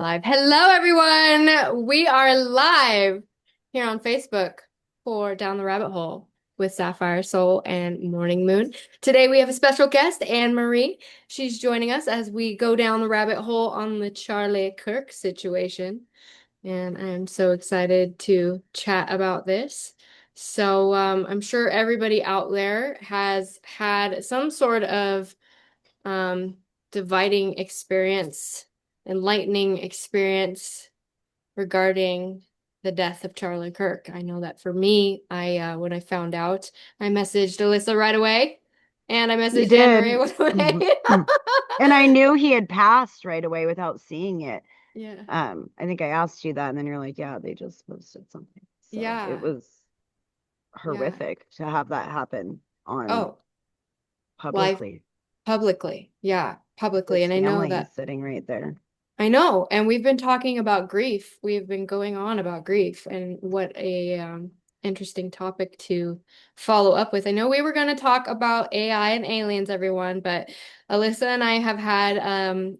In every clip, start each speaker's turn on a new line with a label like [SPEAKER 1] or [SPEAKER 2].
[SPEAKER 1] Live. Hello, everyone. We are live here on Facebook for Down the Rabbit Hole with Sapphire, Soul, and Morning Moon. Today we have a special guest, Anne Marie. She's joining us as we go down the rabbit hole on the Charlie Kirk situation. And I'm so excited to chat about this. I'm sure everybody out there has had some sort of um, dividing experience, enlightening experience regarding the death of Charlie Kirk. I know that for me, I when I found out, I messaged Alyssa right away, and I
[SPEAKER 2] You
[SPEAKER 1] messaged Anne Marie
[SPEAKER 2] did.
[SPEAKER 1] right away.
[SPEAKER 2] And I knew he had passed right away without seeing it.
[SPEAKER 1] Yeah,
[SPEAKER 2] I think I asked you that, and then you're like, yeah, they just posted something. So it
[SPEAKER 1] yeah,
[SPEAKER 2] was
[SPEAKER 1] yeah.
[SPEAKER 2] horrific to have that happen on
[SPEAKER 1] Oh, live
[SPEAKER 2] publicly.
[SPEAKER 1] publicly. Yeah, publicly.
[SPEAKER 2] His
[SPEAKER 1] And I know
[SPEAKER 2] family
[SPEAKER 1] that.
[SPEAKER 2] sitting right there.
[SPEAKER 1] I know, and we've been talking about grief. We've been going on about grief and what a interesting topic to follow up with. I know we were going to talk about AI and aliens, everyone, but Alyssa and I have had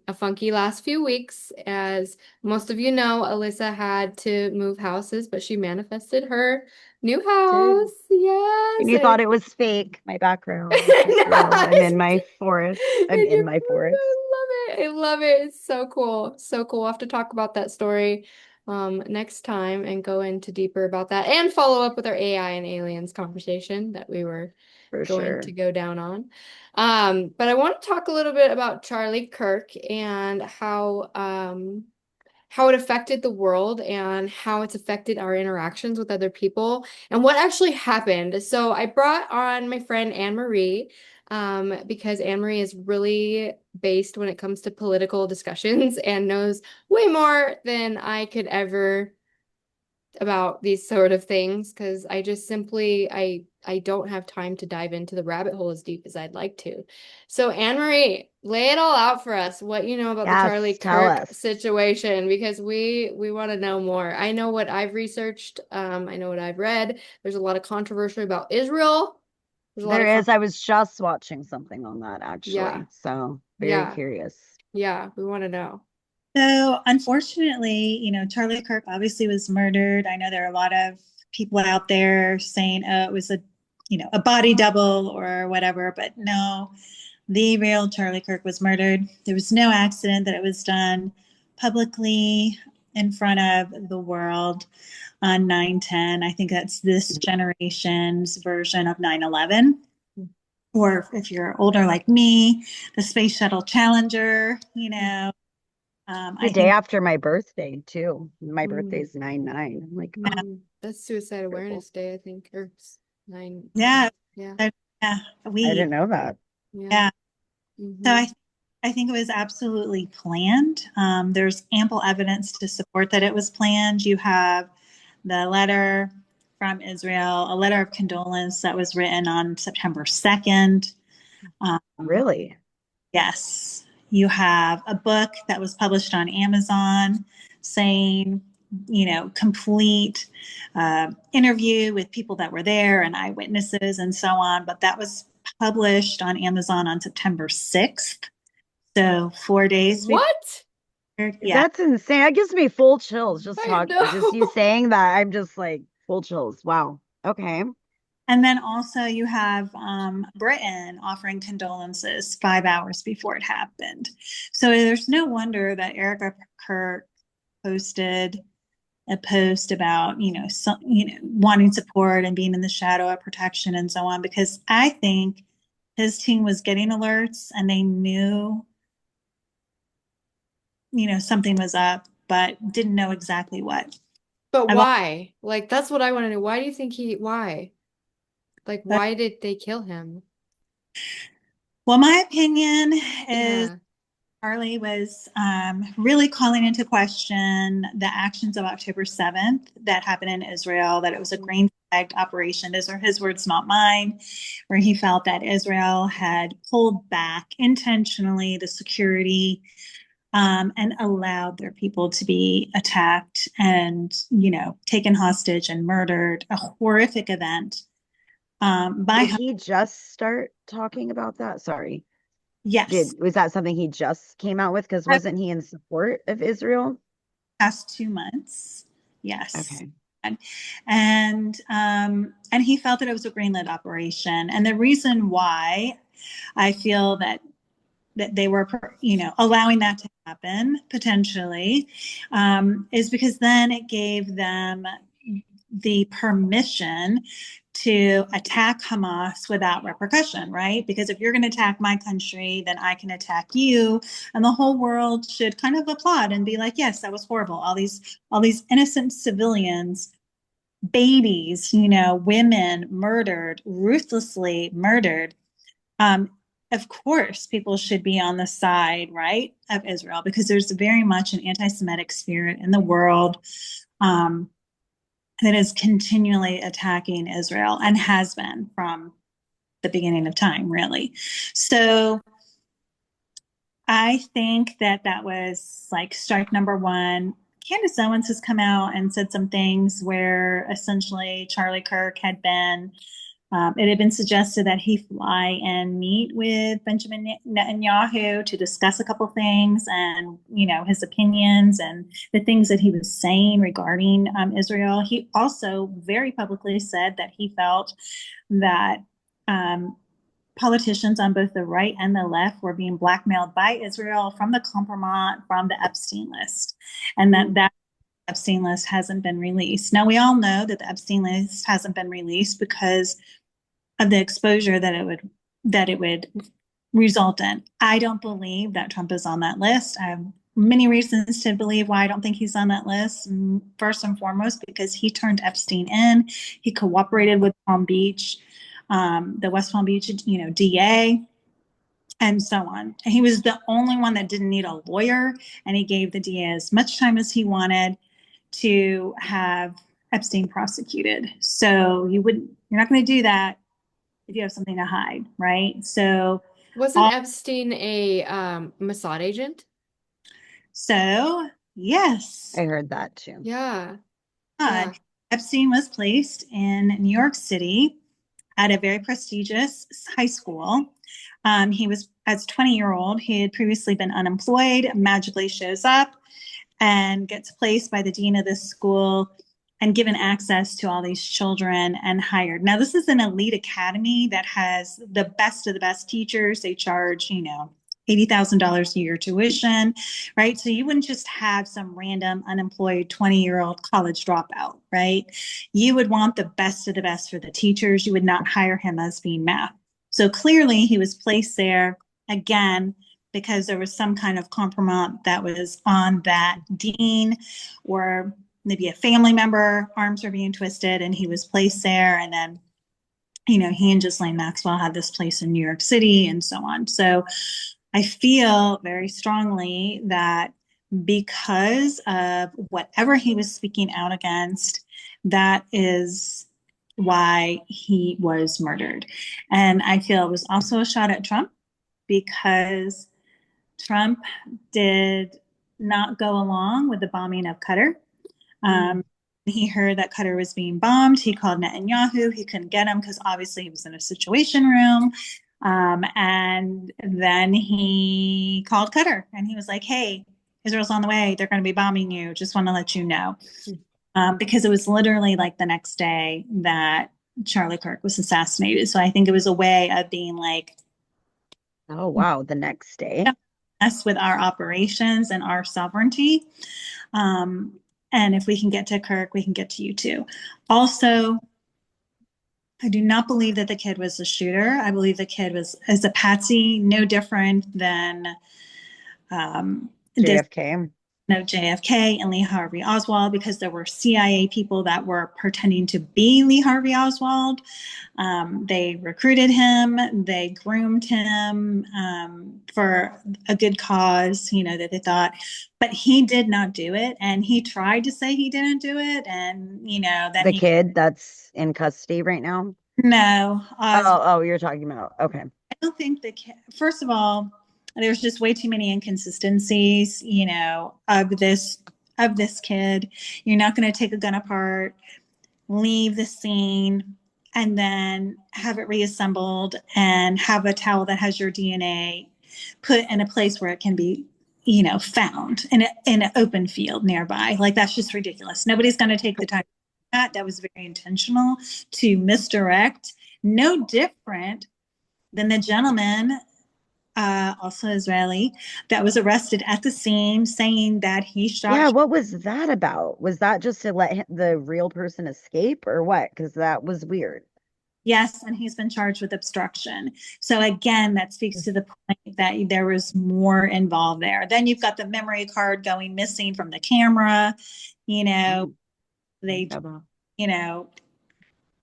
[SPEAKER 1] a funky last few weeks. As most of you know, Alyssa had to move houses, but she manifested her new
[SPEAKER 2] Did.
[SPEAKER 1] house.
[SPEAKER 2] And
[SPEAKER 1] Yes,
[SPEAKER 2] you thought it was fake, my background. It's like, girl, I'm in my forest. I'm
[SPEAKER 1] And
[SPEAKER 2] in
[SPEAKER 1] you,
[SPEAKER 2] my forest.
[SPEAKER 1] I love it. I love it. It's so cool. So cool. We'll have to talk about that story next time and go into deeper about that and follow up with our AI and aliens conversation that we were
[SPEAKER 2] For
[SPEAKER 1] going to
[SPEAKER 2] sure.
[SPEAKER 1] go down on. But I want to talk a little bit about Charlie Kirk and how it affected the world and how it's affected our interactions with other people and what actually happened. So I brought on my friend Anne Marie because Anne Marie is really based when it comes to political discussions and knows way more than I could ever about these sort of things because I just simply I don't have time to dive into the rabbit hole as deep as I'd like to. So Anne Marie, lay it all out for us, what you know about the Charlie
[SPEAKER 2] Yes, tell
[SPEAKER 1] Kirk
[SPEAKER 2] us.
[SPEAKER 1] situation because we want to know more. I know what I've researched, I know what I've read. There's a lot of controversy about Israel. There's a lot
[SPEAKER 2] There
[SPEAKER 1] of
[SPEAKER 2] is. I was just watching something on that
[SPEAKER 1] yeah,
[SPEAKER 2] actually. So very
[SPEAKER 1] yeah,
[SPEAKER 2] curious.
[SPEAKER 1] yeah, we want to know.
[SPEAKER 3] So, unfortunately, Charlie Kirk obviously was murdered. I know there are a lot of people out there saying, oh, it was a body double or whatever, but no, the real Charlie Kirk was murdered. There was no accident that it was done publicly in front of the world on 9/10. I think that's this generation's version of 9/11. Or if you're older like me, the Space Shuttle Challenger.
[SPEAKER 2] The
[SPEAKER 3] I
[SPEAKER 2] day
[SPEAKER 3] think
[SPEAKER 2] after my birthday too. My
[SPEAKER 1] Mm,
[SPEAKER 2] birthday's 9/9. I'm like, oh,
[SPEAKER 1] that's Suicide
[SPEAKER 2] terrible.
[SPEAKER 1] Awareness Day, I think, or nine,
[SPEAKER 3] Yeah,
[SPEAKER 1] yeah,
[SPEAKER 3] yeah,
[SPEAKER 2] I
[SPEAKER 3] we,
[SPEAKER 2] didn't know that.
[SPEAKER 1] yeah.
[SPEAKER 3] yeah. So
[SPEAKER 1] Hmm.
[SPEAKER 3] I think it was absolutely planned. There's ample evidence to support that it was planned. You have the letter from Israel, a letter of condolence that was written on September 2nd. Um,
[SPEAKER 2] Really?
[SPEAKER 3] yes, you have a book that was published on Amazon saying, complete interview with people that were there and eyewitnesses and so on. But that was published on Amazon on September 6th. So 4 days before.
[SPEAKER 1] What?
[SPEAKER 3] Yeah.
[SPEAKER 2] That's insane. That gives me full chills.
[SPEAKER 1] I
[SPEAKER 2] Just you
[SPEAKER 1] know.
[SPEAKER 2] saying that. I'm just like full chills. Wow. Okay.
[SPEAKER 3] And then also you have Britain offering condolences 5 hours before it happened. So there's no wonder that Erica Kirk posted a post about wanting support and being in the shadow of protection and so on, because I think his team was getting alerts and they knew something was up but didn't know exactly what.
[SPEAKER 1] But
[SPEAKER 3] I've also,
[SPEAKER 1] why? Like, that's what I want to know. Why do you think why? Like, why did they kill him?
[SPEAKER 3] well, my opinion is
[SPEAKER 1] Yeah.
[SPEAKER 3] Charlie was really calling into question the actions of October 7th that happened in Israel, that it was a green flagged operation. Those are his words, not mine, where he felt that Israel had pulled back intentionally the security and allowed their people to be attacked and, taken hostage and murdered. A horrific event by
[SPEAKER 2] Did he just start talking about that? Sorry.
[SPEAKER 3] yes.
[SPEAKER 2] Was that something he just came out with? Because wasn't he in support of Israel?
[SPEAKER 3] past 2 months. Yes.
[SPEAKER 2] Okay.
[SPEAKER 3] And he felt that it was a greenlit operation. And the reason why I feel that they were, allowing that to happen potentially, is because then it gave them the permission to attack Hamas without repercussion, right? Because if you're going to attack my country, then I can attack you, and the whole world should kind of applaud and be like, "Yes, that was horrible. All these innocent civilians, babies, women murdered, ruthlessly murdered." Um, of course, people should be on the side, right, of Israel, because there's very much an anti-Semitic spirit in the world. Um, that is continually attacking Israel and has been from the beginning of time, really. So I think that was like strike number one. Candace Owens has come out and said some things where essentially Charlie Kirk had been, it had been suggested that he fly and meet with Benjamin Netanyahu to discuss a couple things and, his opinions and the things that he was saying regarding Israel. He also very publicly said that he felt that um, politicians on both the right and the left were being blackmailed by Israel from the compromise, from the Epstein list, and that Epstein list hasn't been released. Now, we all know that the Epstein list hasn't been released because of the exposure that it would result in. I don't believe that Trump is on that list. I have many reasons to believe why I don't think he's on that list. First and foremost, because he turned Epstein in. He cooperated with Palm Beach, the West Palm Beach, DA, and so on. And he was the only one that didn't need a lawyer, and he gave the DA as much time as he wanted to have Epstein prosecuted. So you're not going to do that if you have something to hide, right? So,
[SPEAKER 1] Wasn't Epstein a Mossad agent?
[SPEAKER 3] so yes,
[SPEAKER 2] I heard that too.
[SPEAKER 1] Yeah.
[SPEAKER 3] God, Epstein was placed in New York City at a very prestigious high school. He was, as a 20-year-old, he had previously been unemployed, magically shows up and gets placed by the dean of this school and given access to all these children and hired. Now, this is an elite academy that has the best of the best teachers. They charge, $80,000 a year tuition, right? So you wouldn't just have some random unemployed 20-year-old college dropout, right? You would want the best of the best for the teachers. You would not hire him as being math. So clearly he was placed there again because there was some kind of compromise that was on that dean, or maybe a family member, arms were being twisted, and he was placed there. And then, he and Ghislaine Maxwell had this place in New York City and so on. So I feel very strongly that because of whatever he was speaking out against, that is why he was murdered. And I feel it was also a shot at Trump because Trump did not go along with the bombing of Qatar. He heard that Qatar was being bombed. He called Netanyahu. He couldn't get him because obviously he was in a situation room. And then he called Qatar and he was like, "Hey, Israel's on the way. They're going to be bombing you. Just want to let you know." Because it was literally like the next day that Charlie Kirk was assassinated. So I think it was a way of being like,
[SPEAKER 2] oh, wow, the next day.
[SPEAKER 3] Mess with our operations and our sovereignty. And if we can get to Kirk, we can get to you too. Also, I do not believe that the kid was the shooter. I believe the kid is a patsy, no different than
[SPEAKER 2] JFK.
[SPEAKER 3] JFK and Lee Harvey Oswald, because there were CIA people that were pretending to be Lee Harvey Oswald. They recruited him, they groomed him for a good cause, that they thought, but he did not do it. And he tried to say he didn't do it. And, that
[SPEAKER 2] the kid that's in custody right now?
[SPEAKER 3] No.
[SPEAKER 2] You're talking about, okay.
[SPEAKER 3] I don't think first of all, there's just way too many inconsistencies, of this kid. You're not going to take a gun apart, leave the scene, and then have it reassembled and have a towel that has your DNA put in a place where it can be found in an open field nearby. Like, that's just ridiculous. Nobody's going to take the time. That was very intentional to misdirect. No different than the gentleman, also Israeli, that was arrested at the scene saying that he
[SPEAKER 2] Yeah,
[SPEAKER 3] shot.
[SPEAKER 2] what was that about? Was that just to let the real person escape or what? Because that was weird.
[SPEAKER 3] Yes, and he's been charged with obstruction. So again, that speaks to the point that there was more involved there. Then you've got the memory card going missing from the camera. You know,
[SPEAKER 2] Mm.
[SPEAKER 3] they,
[SPEAKER 2] Yeah.
[SPEAKER 3] you know,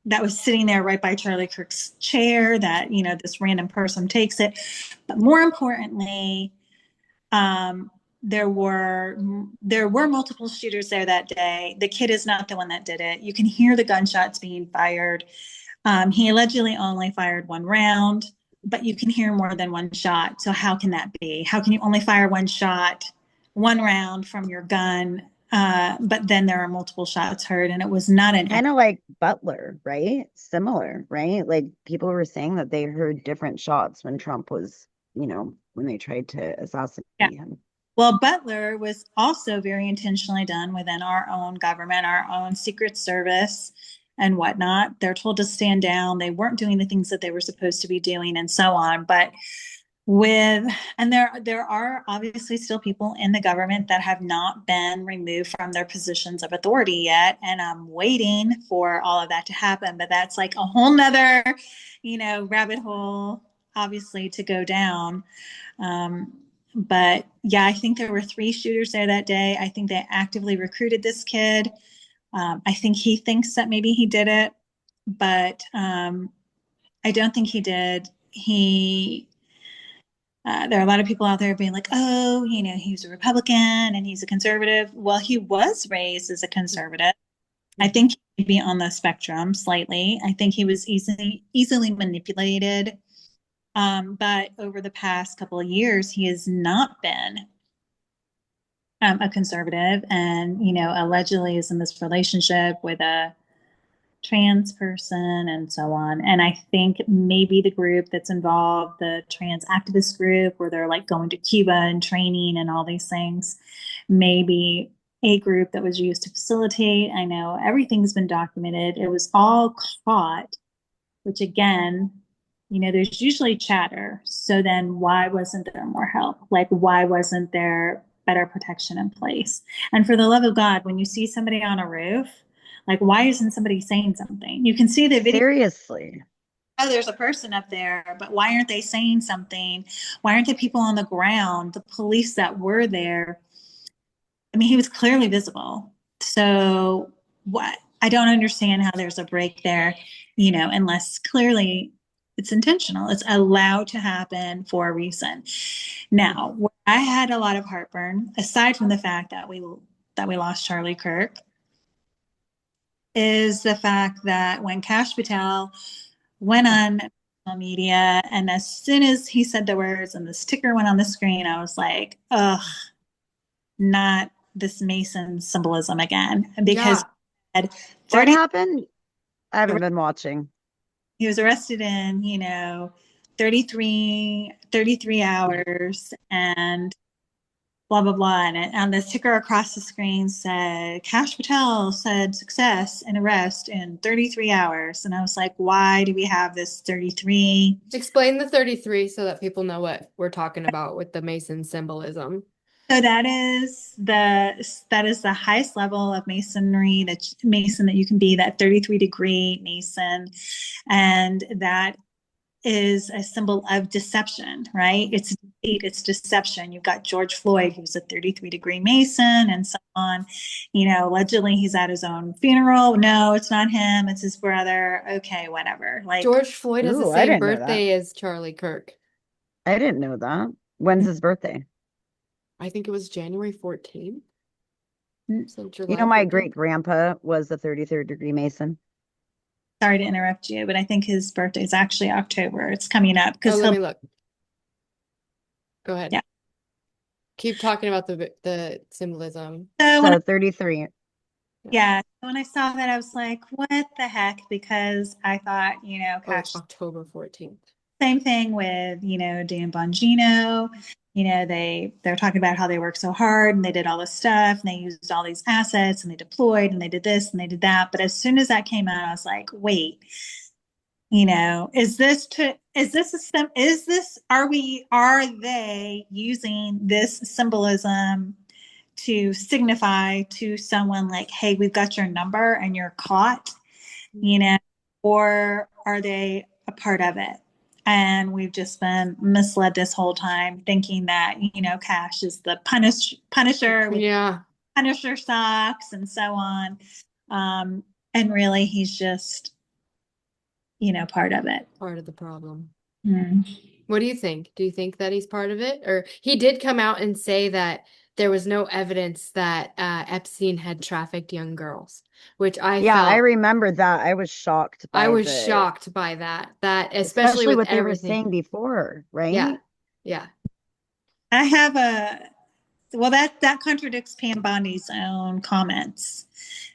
[SPEAKER 3] that was sitting there right by Charlie Kirk's chair that, this random person takes it. But more importantly, um, there were multiple shooters there that day. The kid is not the one that did it. You can hear the gunshots being fired. He allegedly only fired one round, but you can hear more than one shot. So how can that be? How can you only fire one round from your gun, but then there are multiple shots heard, and it was not an.
[SPEAKER 2] Kind of like Butler, right? Similar, right? Like people were saying that they heard different shots when Trump was, when they tried to assassinate
[SPEAKER 3] Yeah.
[SPEAKER 2] him.
[SPEAKER 3] Well, Butler was also very intentionally done within our own government, our own Secret Service and whatnot. They're told to stand down. They weren't doing the things that they were supposed to be doing and so on. But there are obviously still people in the government that have not been removed from their positions of authority yet. And I'm waiting for all of that to happen. But that's like a whole nother, rabbit hole, obviously, to go down. But yeah, I think there were 3 shooters there that day. I think they actively recruited this kid. I think he thinks that maybe he did it, but I don't think he did. There are a lot of people out there being like, oh, he's a Republican and he's a conservative. Well, he was raised as a conservative. I think he'd be on the spectrum slightly. I think he was easily manipulated. But over the past couple of years, he has not been a conservative, and allegedly is in this relationship with a trans person and so on. And I think maybe the group that's involved, the trans activist group, where they're like going to Cuba and training and all these things, maybe a group that was used to facilitate. I know everything's been documented. It was all caught, which again, there's usually chatter. So then why wasn't there more help? Like, why wasn't there better protection in place? And for the love of God, when you see somebody on a roof, like, why isn't somebody saying something? You can see the video.
[SPEAKER 2] Seriously.
[SPEAKER 3] Oh, there's a person up there, but why aren't they saying something? Why aren't the people on the ground, the police that were there? I mean, he was clearly visible. So what? I don't understand how there's a break there, unless clearly it's intentional. It's allowed to happen for a reason. Now, I had a lot of heartburn, aside from the fact that we lost Charlie Kirk, is the fact that when Kash Patel went on social media, and as soon as he said the words and the sticker went on the screen, I was like, ugh, not this Mason symbolism again. Because
[SPEAKER 2] What happened? I haven't been watching.
[SPEAKER 3] He was arrested in, 33 hours, and blah, blah, blah. And on the ticker across the screen said, Kash Patel said success and arrest in 33 hours. And I was like, why do we have this 33?
[SPEAKER 1] Explain the 33 so that people know what we're talking about with the Mason symbolism.
[SPEAKER 3] So that is the highest level of masonry, that you can be, that 33-degree Mason. And that is a symbol of deception, right? It's deception. You've got George Floyd, who's a 33-degree Mason, and so on. Allegedly he's at his own funeral. No, it's not him. It's his brother. Okay, whatever. Like,
[SPEAKER 1] George Floyd has the
[SPEAKER 2] Ooh, I
[SPEAKER 1] same
[SPEAKER 2] didn't know that.
[SPEAKER 1] birthday as Charlie Kirk.
[SPEAKER 2] I didn't know that. When's his birthday?
[SPEAKER 1] I think it was January 14th. So
[SPEAKER 2] My great grandpa was a 33rd degree Mason.
[SPEAKER 3] Sorry to interrupt you, but I think his birthday is actually October. It's coming up because
[SPEAKER 1] let me look. Go ahead.
[SPEAKER 3] Yeah.
[SPEAKER 1] Keep talking about the symbolism.
[SPEAKER 2] So 33.
[SPEAKER 3] Yeah. When I saw that, I was like, what the heck? Because I thought,
[SPEAKER 1] It's October 14th.
[SPEAKER 3] Same thing with, Dan Bongino. They're talking about how they worked so hard and they did all this stuff and they used all these assets and they deployed and they did this and they did that. But as soon as that came out, I was like, wait, are they using this symbolism to signify to someone like, hey, we've got your number and you're caught, you know, or are they a part of it? And we've just been misled this whole time, thinking that, Cash is the Punisher with
[SPEAKER 1] Yeah,
[SPEAKER 3] Punisher socks and so on. And really, he's just, part of it.
[SPEAKER 1] part of the problem.
[SPEAKER 3] Mm.
[SPEAKER 1] What do you think? Do you think that he's part of it? Or he did come out and say that there was no evidence that Epstein had trafficked young girls, which
[SPEAKER 2] Yeah, I remember that. I was shocked
[SPEAKER 1] I
[SPEAKER 2] by
[SPEAKER 1] was shocked by that, especially
[SPEAKER 2] especially
[SPEAKER 1] with
[SPEAKER 2] what they were
[SPEAKER 1] everything.
[SPEAKER 2] saying before,
[SPEAKER 1] Yeah,
[SPEAKER 2] right?
[SPEAKER 1] yeah.
[SPEAKER 3] I have well, that contradicts Pam Bondi's own comments.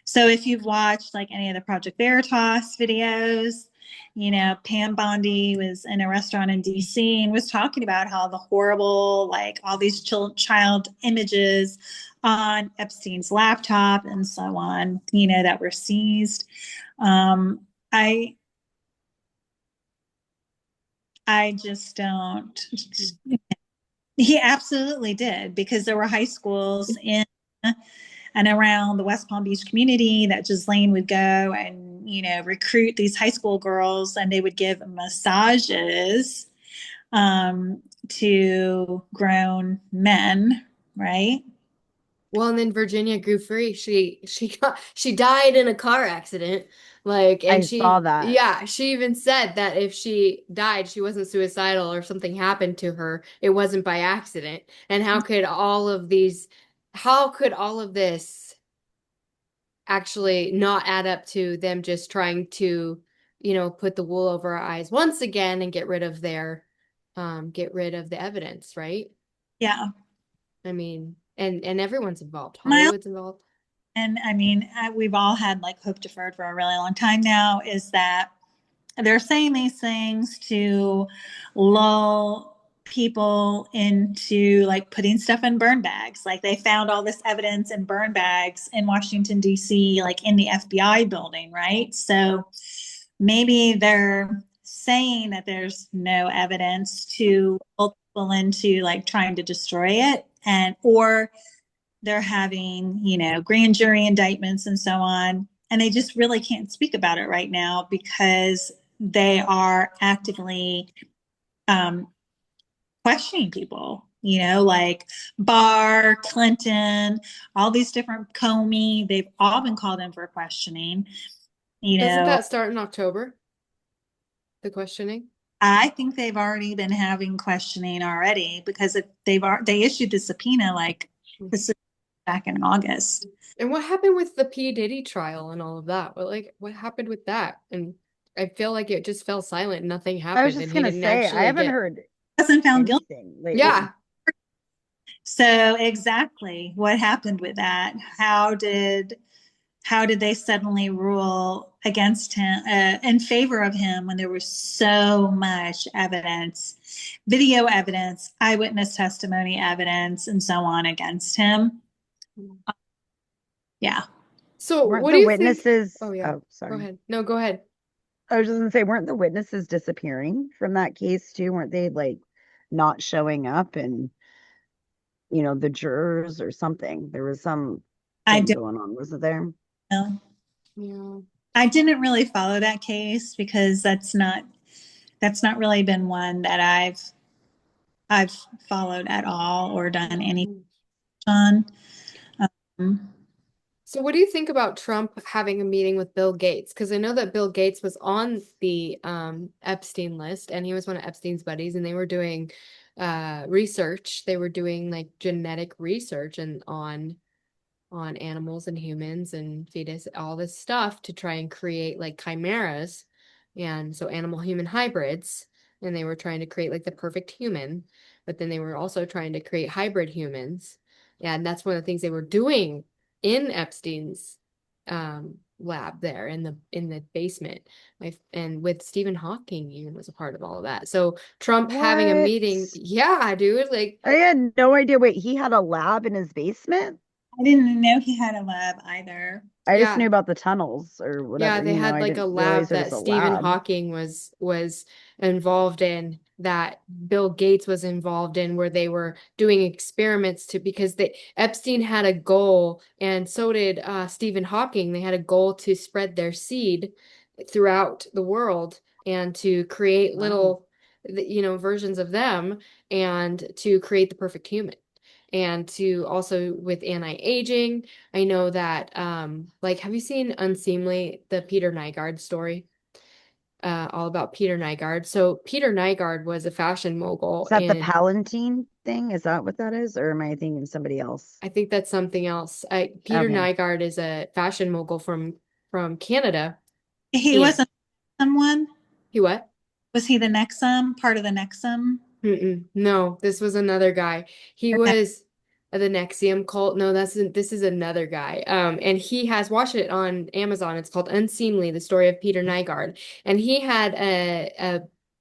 [SPEAKER 3] So if you've watched like any of the Project Veritas videos, Pam Bondi was in a restaurant in DC and was talking about how the horrible, like all these child images on Epstein's laptop and so on, that were seized. I I just don't. He absolutely did, because there were high schools in and around the West Palm Beach community that Ghislaine would go and, recruit these high school girls, and they would give massages to grown men, right?
[SPEAKER 1] Well, and then Virginia grew free. She died in a car accident. Like, and
[SPEAKER 2] I saw
[SPEAKER 1] she,
[SPEAKER 2] that.
[SPEAKER 1] yeah, she even said that if she died, she wasn't suicidal or something happened to her, it wasn't by accident. And how could all of this actually not add up to them just trying to, put the wool over our eyes once again and get rid of the evidence, right?
[SPEAKER 3] Yeah.
[SPEAKER 1] I mean, and everyone's involved.
[SPEAKER 3] My
[SPEAKER 1] Hollywood's involved.
[SPEAKER 3] And I mean, we've all had like hope deferred for a really long time now, is that they're saying these things to lull people into like putting stuff in burn bags. Like they found all this evidence in burn bags in Washington, D.C., like in the FBI building, right? So maybe they're saying that there's no evidence to lull people into like trying to destroy it, or they're having, grand jury indictments and so on. And they just really can't speak about it right now because they are actively questioning people, like Barr, Clinton, all these different Comey, they've all been called in for questioning.
[SPEAKER 1] Doesn't that start in October? The questioning?
[SPEAKER 3] I think they've already been having questioning already, because they issued the subpoena like this back in August.
[SPEAKER 1] And what happened with the P. Diddy trial and all of that? What happened with that? And I feel like it just fell silent. Nothing
[SPEAKER 2] I was
[SPEAKER 1] happened, and
[SPEAKER 2] just
[SPEAKER 1] he
[SPEAKER 2] gonna
[SPEAKER 1] didn't
[SPEAKER 2] say, I
[SPEAKER 1] actually
[SPEAKER 2] haven't
[SPEAKER 1] get.
[SPEAKER 2] heard
[SPEAKER 3] Wasn't found guilty.
[SPEAKER 2] anything lately.
[SPEAKER 1] Yeah.
[SPEAKER 3] So exactly what happened with that? How did they suddenly rule against him, in favor of him, when there was so much evidence, video evidence, eyewitness testimony evidence, and so on against him? Yeah.
[SPEAKER 1] So
[SPEAKER 2] Weren't
[SPEAKER 1] what do
[SPEAKER 2] the
[SPEAKER 1] you think?
[SPEAKER 2] witnesses?
[SPEAKER 1] Oh yeah.
[SPEAKER 2] Oh,
[SPEAKER 1] Go
[SPEAKER 2] sorry.
[SPEAKER 1] ahead. No, go ahead.
[SPEAKER 2] I was just gonna say, weren't the witnesses disappearing from that case too? Weren't they like not showing up, and the jurors or something? There was some
[SPEAKER 3] I
[SPEAKER 2] thing
[SPEAKER 3] don't
[SPEAKER 2] going on, wasn't there?
[SPEAKER 3] know.
[SPEAKER 1] Yeah.
[SPEAKER 3] I didn't really follow that case because that's not really been one that I've followed at all or done any on. Um,
[SPEAKER 1] So what do you think about Trump having a meeting with Bill Gates? Because I know that Bill Gates was on the Epstein list, and he was one of Epstein's buddies, and they were doing research. They were doing like genetic research and on animals and humans and fetus, all this stuff to try and create like chimeras, and so animal human hybrids. And they were trying to create like the perfect human, but then they were also trying to create hybrid humans. And that's one of the things they were doing in Epstein's lab there in the basement. And with Stephen Hawking even was a part of all of that. So Trump having a
[SPEAKER 2] What?
[SPEAKER 1] meeting, yeah, dude, like
[SPEAKER 2] I had no idea. Wait, he had a lab in his basement?
[SPEAKER 3] I didn't know he had a lab either.
[SPEAKER 2] I just
[SPEAKER 1] yeah.
[SPEAKER 2] knew about the tunnels or
[SPEAKER 1] Yeah,
[SPEAKER 2] whatever,
[SPEAKER 1] they had
[SPEAKER 2] I
[SPEAKER 1] like a
[SPEAKER 2] didn't realize
[SPEAKER 1] lab
[SPEAKER 2] there was
[SPEAKER 1] that
[SPEAKER 2] a
[SPEAKER 1] Stephen
[SPEAKER 2] lab.
[SPEAKER 1] Hawking was involved in, that Bill Gates was involved in, where they were doing experiments to because they Epstein had a goal, and so did Stephen Hawking. They had a goal to spread their seed throughout the world and to create
[SPEAKER 2] Wow.
[SPEAKER 1] little, versions of them, and to create the perfect human. And to also with anti-aging, I know that like have you seen Unseemly, the Peter Nygard story? All about Peter Nygard. So Peter Nygard was a fashion mogul,
[SPEAKER 2] Is that the
[SPEAKER 1] and
[SPEAKER 2] Palatine thing? Is that what that is? Or am I thinking of somebody else?
[SPEAKER 1] I think that's something else. Peter
[SPEAKER 2] Okay.
[SPEAKER 1] Nygard is a fashion mogul from Canada.
[SPEAKER 3] He
[SPEAKER 1] And
[SPEAKER 3] wasn't someone.
[SPEAKER 1] he what?
[SPEAKER 3] Was he the Nexum, part of the Nexum?
[SPEAKER 1] No, this was another guy. He
[SPEAKER 3] Okay.
[SPEAKER 1] was the Nexium cult. No, this is another guy. And he has watched it on Amazon. It's called Unseemly: The Story of Peter Nygard. And he had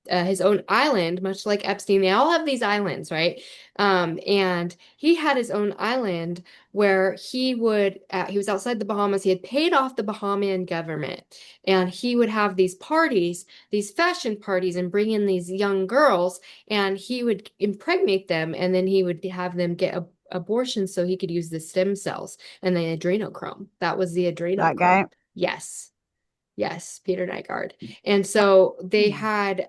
[SPEAKER 1] his own island, much like Epstein. They all have these islands, right? And he had his own island where he was outside the Bahamas. He had paid off the Bahamian government, and he would have these parties, these fashion parties, and bring in these young girls, and he would impregnate them, and then he would have them get abortions so he could use the stem cells and the adrenochrome. That was the
[SPEAKER 2] That
[SPEAKER 1] adrenochrome.
[SPEAKER 2] guy?
[SPEAKER 1] Yes. Yes, Peter Nygard. And so
[SPEAKER 2] Hmm.
[SPEAKER 1] they had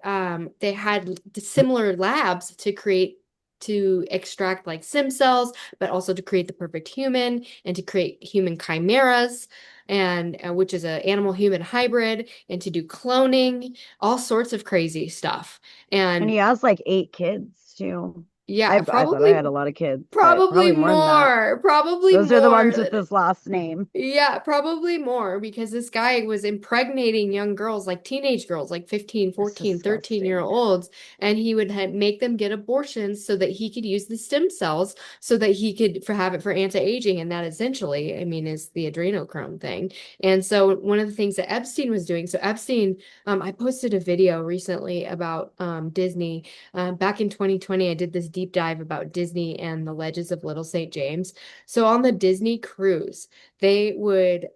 [SPEAKER 1] similar labs to extract like stem cells, but also to create the perfect human and to create human chimeras, and which is a animal human hybrid, and to do cloning, all sorts of crazy stuff.
[SPEAKER 2] And
[SPEAKER 1] And
[SPEAKER 2] he has like 8 kids too.
[SPEAKER 1] yeah,
[SPEAKER 2] I thought I had a lot of kids, but probably more than that.
[SPEAKER 1] probably
[SPEAKER 2] Those are the
[SPEAKER 1] more.
[SPEAKER 2] ones with his last name.
[SPEAKER 1] Yeah, probably more, because this guy was impregnating young girls, like teenage girls, like 15,
[SPEAKER 2] That's
[SPEAKER 1] 14, 13-year
[SPEAKER 2] disgusting.
[SPEAKER 1] olds, and he would make them get abortions so that he could use the stem cells so that he could have it for anti-aging, and that essentially, I mean, is the adrenochrome thing. And so one of the things that Epstein was doing, so Epstein, I posted a video recently about Disney. Back in 2020, I did this deep dive about Disney and the Legends of Little St. James. So on the Disney cruise, they would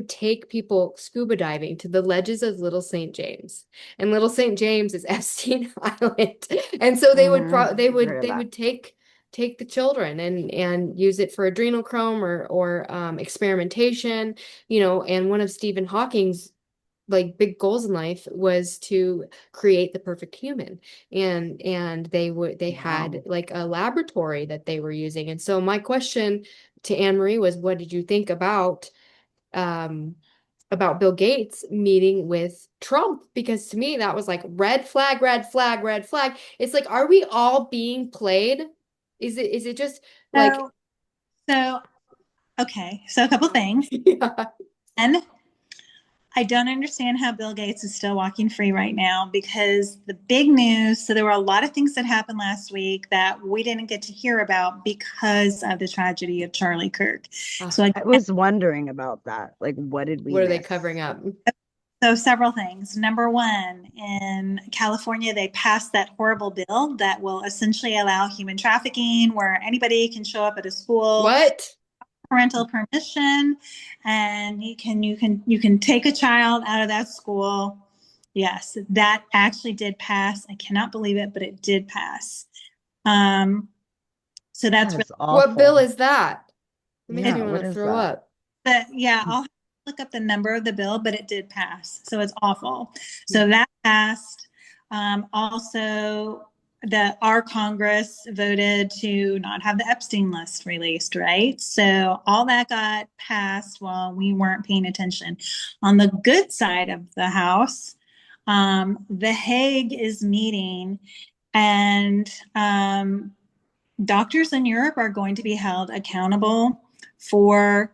[SPEAKER 1] take people scuba diving to the ledges of Little St. James. And Little St. James is Epstein Island. And so
[SPEAKER 2] I've heard of
[SPEAKER 1] they
[SPEAKER 2] that.
[SPEAKER 1] would take the children and use it for adrenochrome or experimentation, and one of Stephen Hawking's like big goals in life was to create the perfect human, and they had
[SPEAKER 2] Wow.
[SPEAKER 1] like a laboratory that they were using. And so my question to Anne Marie was, what did you think um about Bill Gates meeting with Trump? Because to me that was like red flag, red flag, red flag. It's like, are we all being played? Is it just like
[SPEAKER 3] So, so okay. So a couple things.
[SPEAKER 1] yeah.
[SPEAKER 3] And I don't understand how Bill Gates is still walking free right now, because the big news, so there were a lot of things that happened last week that we didn't get to hear about because of the tragedy of Charlie Kirk. So
[SPEAKER 2] I was wondering about that. Like, what did we
[SPEAKER 1] What are they
[SPEAKER 2] miss?
[SPEAKER 1] covering up?
[SPEAKER 3] So several things. Number one, in California, they passed that horrible bill that will essentially allow human trafficking, where anybody can show up at a school,
[SPEAKER 1] What?
[SPEAKER 3] parental permission, and you can take a child out of that school. Yes, that actually did pass. I cannot believe it, but it did pass. Um, so that's really,
[SPEAKER 2] That's
[SPEAKER 1] What bill
[SPEAKER 2] awful.
[SPEAKER 1] is that? It makes
[SPEAKER 3] it's
[SPEAKER 1] me
[SPEAKER 2] Yeah,
[SPEAKER 1] want
[SPEAKER 2] what
[SPEAKER 1] to
[SPEAKER 2] is
[SPEAKER 1] throw
[SPEAKER 2] that?
[SPEAKER 1] up.
[SPEAKER 3] but yeah, I'll look up the number of the bill, but it did pass. So it's awful. So that passed. Also, our Congress voted to not have the Epstein list released, right? So all that got passed while we weren't paying attention. On the good side of the House, The Hague is meeting, and doctors in Europe are going to be held accountable for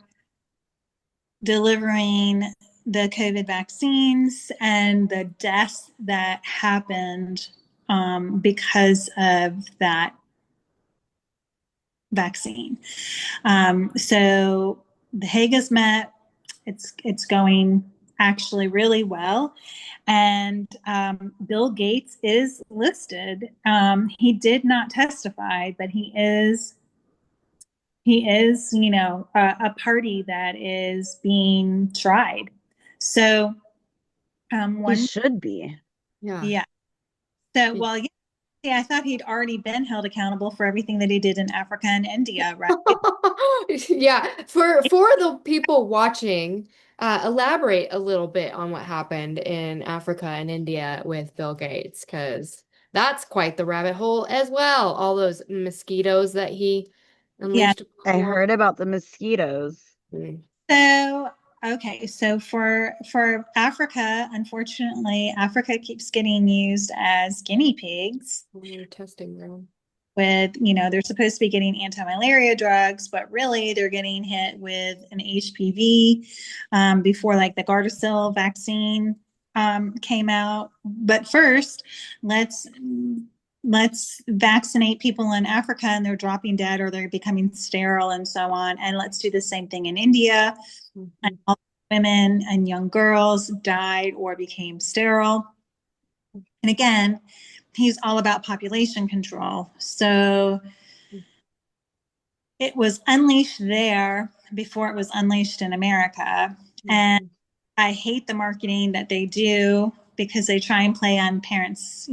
[SPEAKER 3] delivering the COVID vaccines and the deaths that happened because of that vaccine. So the Hague has met. It's going actually really well. And Bill Gates is listed. He did not testify, but he is, a party that is being tried. So
[SPEAKER 2] He
[SPEAKER 3] one,
[SPEAKER 2] should be.
[SPEAKER 1] Yeah.
[SPEAKER 3] yeah. So well, yeah, I thought he'd already been held accountable for everything that he did in Africa and India, right?
[SPEAKER 1] Yeah, for the people watching, elaborate a little bit on what happened in Africa and India with Bill Gates, because that's quite the rabbit hole as well. All those mosquitoes that he
[SPEAKER 3] Yeah.
[SPEAKER 1] unleashed
[SPEAKER 2] I
[SPEAKER 1] upon.
[SPEAKER 2] heard about the mosquitoes.
[SPEAKER 1] Mm.
[SPEAKER 3] So, okay, so for Africa, unfortunately, Africa keeps getting used as guinea pigs
[SPEAKER 1] Testing ground.
[SPEAKER 3] with, they're supposed to be getting anti-malaria drugs, but really they're getting hit with an HPV before like the Gardasil vaccine came out. But first, let's let's vaccinate people in Africa and they're dropping dead or they're becoming sterile and so on. And let's do the same thing in India. And
[SPEAKER 1] Mhm.
[SPEAKER 3] all women and young girls died or became sterile. And again, he's all about population control. So it was unleashed there before it was unleashed in America. And
[SPEAKER 1] Mhm.
[SPEAKER 3] I hate the marketing that they do because they try and play on parents,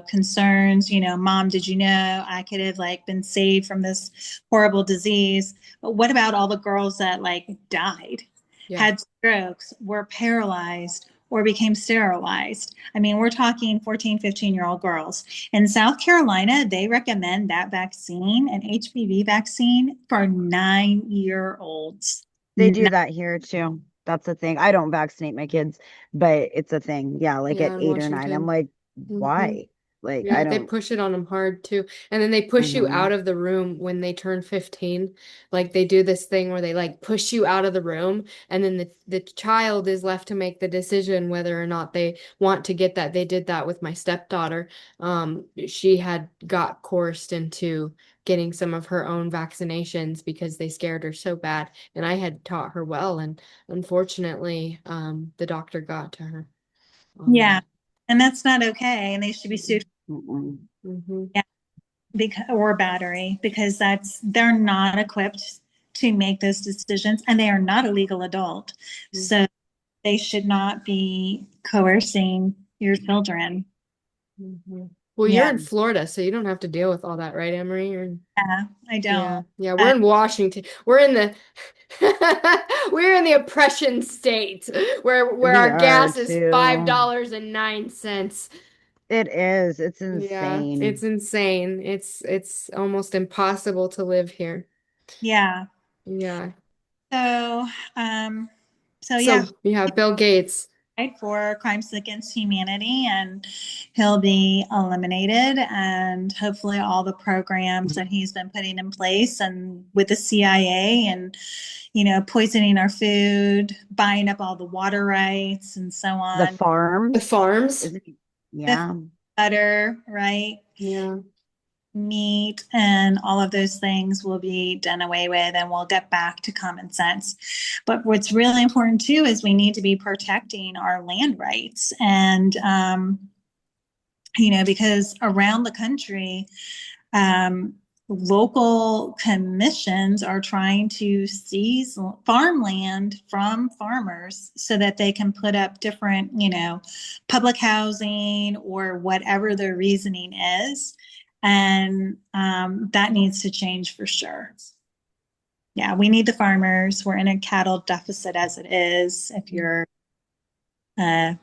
[SPEAKER 3] concerns, mom, did you know I could have like been saved from this horrible disease? But what about all the girls that like died,
[SPEAKER 1] Yeah.
[SPEAKER 3] had strokes, were paralyzed, or became sterilized? I mean, we're talking 14, 15-year-old girls. In South Carolina, they recommend that vaccine, an HPV vaccine, for 9-year-olds.
[SPEAKER 2] They do that here too. That's a thing. I don't vaccinate my kids, but it's a thing. Yeah, like
[SPEAKER 1] Yeah,
[SPEAKER 2] at
[SPEAKER 1] in
[SPEAKER 2] 8 or 9. I'm
[SPEAKER 1] Washington.
[SPEAKER 2] like,
[SPEAKER 1] Hmm.
[SPEAKER 2] why? Like, I
[SPEAKER 1] Yeah, they
[SPEAKER 2] don't.
[SPEAKER 1] push it on them hard too. And then they push you
[SPEAKER 2] Hmm.
[SPEAKER 1] out of the room when they turn 15. Like they do this thing where they like push you out of the room and then the child is left to make the decision whether or not they want to get that. They did that with my stepdaughter. She had got coerced into getting some of her own vaccinations because they scared her so bad. And I had taught her well, and unfortunately, the doctor got to her on
[SPEAKER 3] Yeah,
[SPEAKER 1] that.
[SPEAKER 3] and that's not okay, and they should be sued,
[SPEAKER 2] Mm-mm.
[SPEAKER 1] Mm-hmm.
[SPEAKER 3] yeah, because or battery because they're not equipped to make those decisions, and they are not a legal adult, so they should not be coercing your children.
[SPEAKER 1] Mm-hmm. Well, you're
[SPEAKER 3] Yeah,
[SPEAKER 1] in Florida, so you don't have to deal with all that, right, Emery? You're in,
[SPEAKER 3] yeah, I
[SPEAKER 1] yeah,
[SPEAKER 3] don't.
[SPEAKER 1] yeah, we're
[SPEAKER 3] Uh,
[SPEAKER 1] in Washington. We're in the we're in the oppression state where
[SPEAKER 2] We
[SPEAKER 1] our
[SPEAKER 2] are
[SPEAKER 1] gas is five
[SPEAKER 2] too.
[SPEAKER 1] dollars and nine cents.
[SPEAKER 2] It is. It's
[SPEAKER 1] Yeah, it's
[SPEAKER 2] insane.
[SPEAKER 1] insane. It's almost impossible to live here.
[SPEAKER 3] yeah.
[SPEAKER 1] Yeah.
[SPEAKER 3] So, um, so yeah,
[SPEAKER 1] So you have Bill Gates.
[SPEAKER 3] right, for crimes against humanity, and he'll be eliminated. And hopefully, all the programs that he's been putting in place, and with the CIA, and poisoning our food, buying up all the water rights, and so
[SPEAKER 2] The
[SPEAKER 3] on.
[SPEAKER 1] The
[SPEAKER 2] farms,
[SPEAKER 1] farms.
[SPEAKER 2] is it?
[SPEAKER 3] The
[SPEAKER 2] Yeah.
[SPEAKER 3] butter, right?
[SPEAKER 1] Yeah.
[SPEAKER 3] Meat and all of those things will be done away with, and we'll get back to common sense. But what's really important too is we need to be protecting our land rights, and because around the country, um, local commissions are trying to seize farmland from farmers so that they can put up different, public housing or whatever their reasoning is. And that needs to change for sure. Yeah, we need the farmers. We're in a cattle deficit as it is, if you're a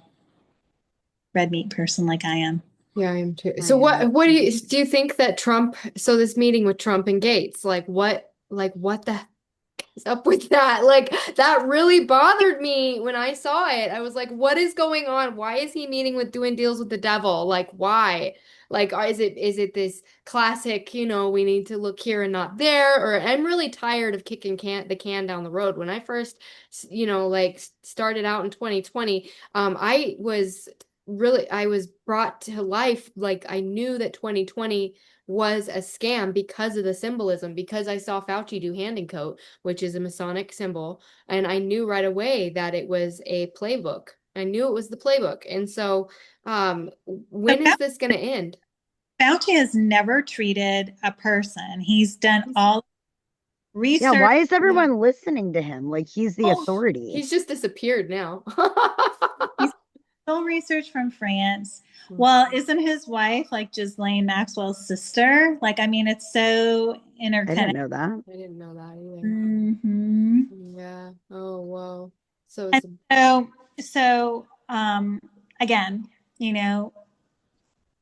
[SPEAKER 3] red meat person like I am.
[SPEAKER 1] Yeah, I am too.
[SPEAKER 2] I
[SPEAKER 1] So
[SPEAKER 2] am.
[SPEAKER 1] what do you think that Trump, so this meeting with Trump and Gates, like what the heck is up with that? Like that really bothered me when I saw it. I was like, what is going on? Why is he meeting with doing deals with the devil? Like why? Like is it this classic, we need to look here and not there? Or I'm really tired of kicking the can down the road. When I first, like started out in 2020, I was really, I was brought to life. Like I knew that 2020 was a scam because of the symbolism, because I saw Fauci do hand and coat, which is a Masonic symbol, and I knew right away that it was a playbook. I knew it was the playbook. And so,
[SPEAKER 3] But
[SPEAKER 1] when is this going to end?
[SPEAKER 3] Fauci has never treated a person. He's done
[SPEAKER 1] He's,
[SPEAKER 3] all
[SPEAKER 2] Yeah,
[SPEAKER 3] research.
[SPEAKER 2] why is
[SPEAKER 1] yeah.
[SPEAKER 2] everyone listening to him? Like he's the
[SPEAKER 1] Oh,
[SPEAKER 2] authority.
[SPEAKER 1] he's just disappeared now.
[SPEAKER 3] He's still research from France. Well, isn't his wife like Ghislaine Maxwell's sister? Like, I mean, it's so
[SPEAKER 2] I didn't
[SPEAKER 3] interconnected.
[SPEAKER 2] know that.
[SPEAKER 1] I didn't know that either.
[SPEAKER 3] Hmm.
[SPEAKER 1] Yeah. Oh, wow. So
[SPEAKER 3] And
[SPEAKER 1] it's
[SPEAKER 3] so, again, you know,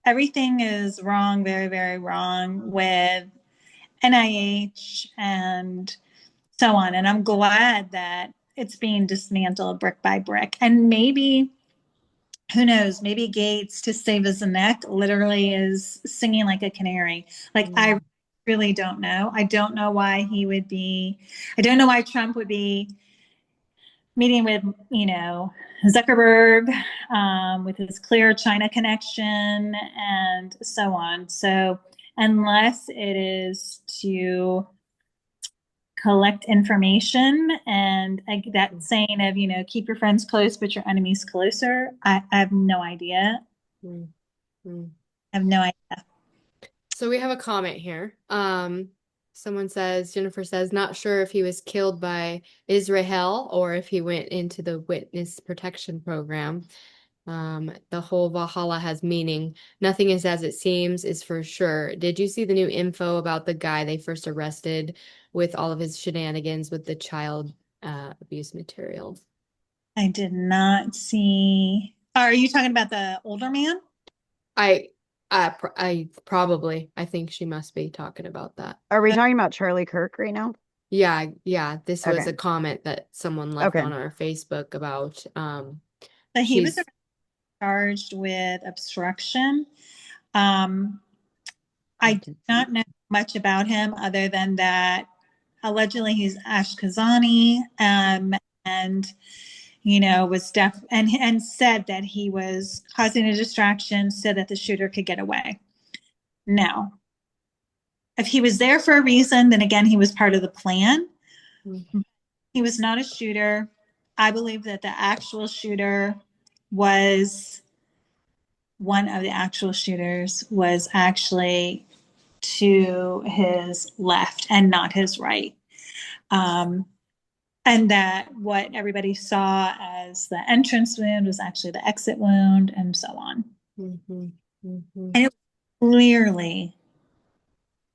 [SPEAKER 3] everything is wrong, very, very wrong with NIH and so on. And I'm glad that it's being dismantled brick by brick. And maybe, who knows, maybe Gates, to save his neck, literally is singing like a canary. Like, I really don't know. I don't know why I don't know why Trump would be meeting with, Zuckerberg, with his clear China connection and so on. So, unless it is to collect information and that saying of, keep your friends close, but your enemies closer, I have no idea.
[SPEAKER 1] Mm, mm.
[SPEAKER 3] I have no idea.
[SPEAKER 1] So we have a comment here. Someone says, Jennifer says, not sure if he was killed by Israel or if he went into the witness protection program. The whole Valhalla has meaning. Nothing is as it seems is for sure. Did you see the new info about the guy they first arrested with all of his shenanigans with the child abuse materials?
[SPEAKER 3] I did not see. Are you talking about the older man?
[SPEAKER 1] I I probably I think she must be talking about that.
[SPEAKER 2] Are we talking about Charlie Kirk right now?
[SPEAKER 1] Yeah, yeah. This was
[SPEAKER 2] Okay.
[SPEAKER 1] a comment that someone left
[SPEAKER 2] Okay.
[SPEAKER 1] on our Facebook about
[SPEAKER 3] But he was
[SPEAKER 1] she's
[SPEAKER 3] charged with obstruction. Um, I
[SPEAKER 2] I
[SPEAKER 3] do
[SPEAKER 2] did see
[SPEAKER 3] not know much about him other than that allegedly he's Ashkezani, and was deaf and said that he was causing a distraction so that the shooter could get away. Now, if he was there for a reason, then again, he was part of the plan. He was not a shooter. I believe that the actual shooter was one of the actual shooters was actually to his left and not his right. Um, and that what everybody saw as the entrance wound was actually the exit wound, and so on.
[SPEAKER 1] Mhm, mhm.
[SPEAKER 3] And it was clearly,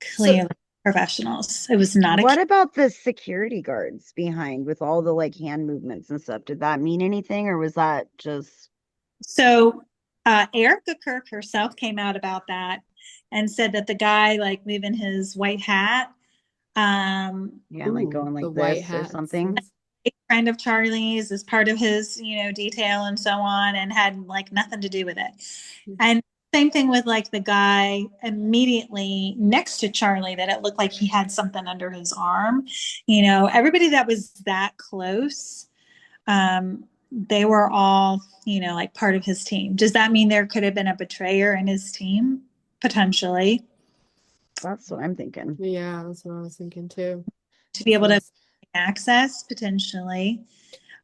[SPEAKER 1] So
[SPEAKER 3] clearly professionals. It was not a
[SPEAKER 2] What about the security guards behind with all the like hand movements and stuff? Did that mean anything or was that just
[SPEAKER 3] So Erica Kirk herself came out about that and said that the guy like moving his white hat,
[SPEAKER 2] yeah, like
[SPEAKER 1] ooh,
[SPEAKER 2] going
[SPEAKER 1] the
[SPEAKER 2] like
[SPEAKER 1] white
[SPEAKER 2] this or
[SPEAKER 1] hats.
[SPEAKER 2] something?
[SPEAKER 3] a friend of Charlie's is part of his, detail and so on, and had like nothing to do with it. And same thing with like the guy immediately next to Charlie, that it looked like he had something under his arm. Everybody that was that close, they were all, like part of his team. Does that mean there could have been a betrayer in his team? Potentially.
[SPEAKER 2] That's what I'm thinking.
[SPEAKER 1] Yeah, that's what I was thinking too.
[SPEAKER 3] To be able to
[SPEAKER 1] Yes.
[SPEAKER 3] access, potentially.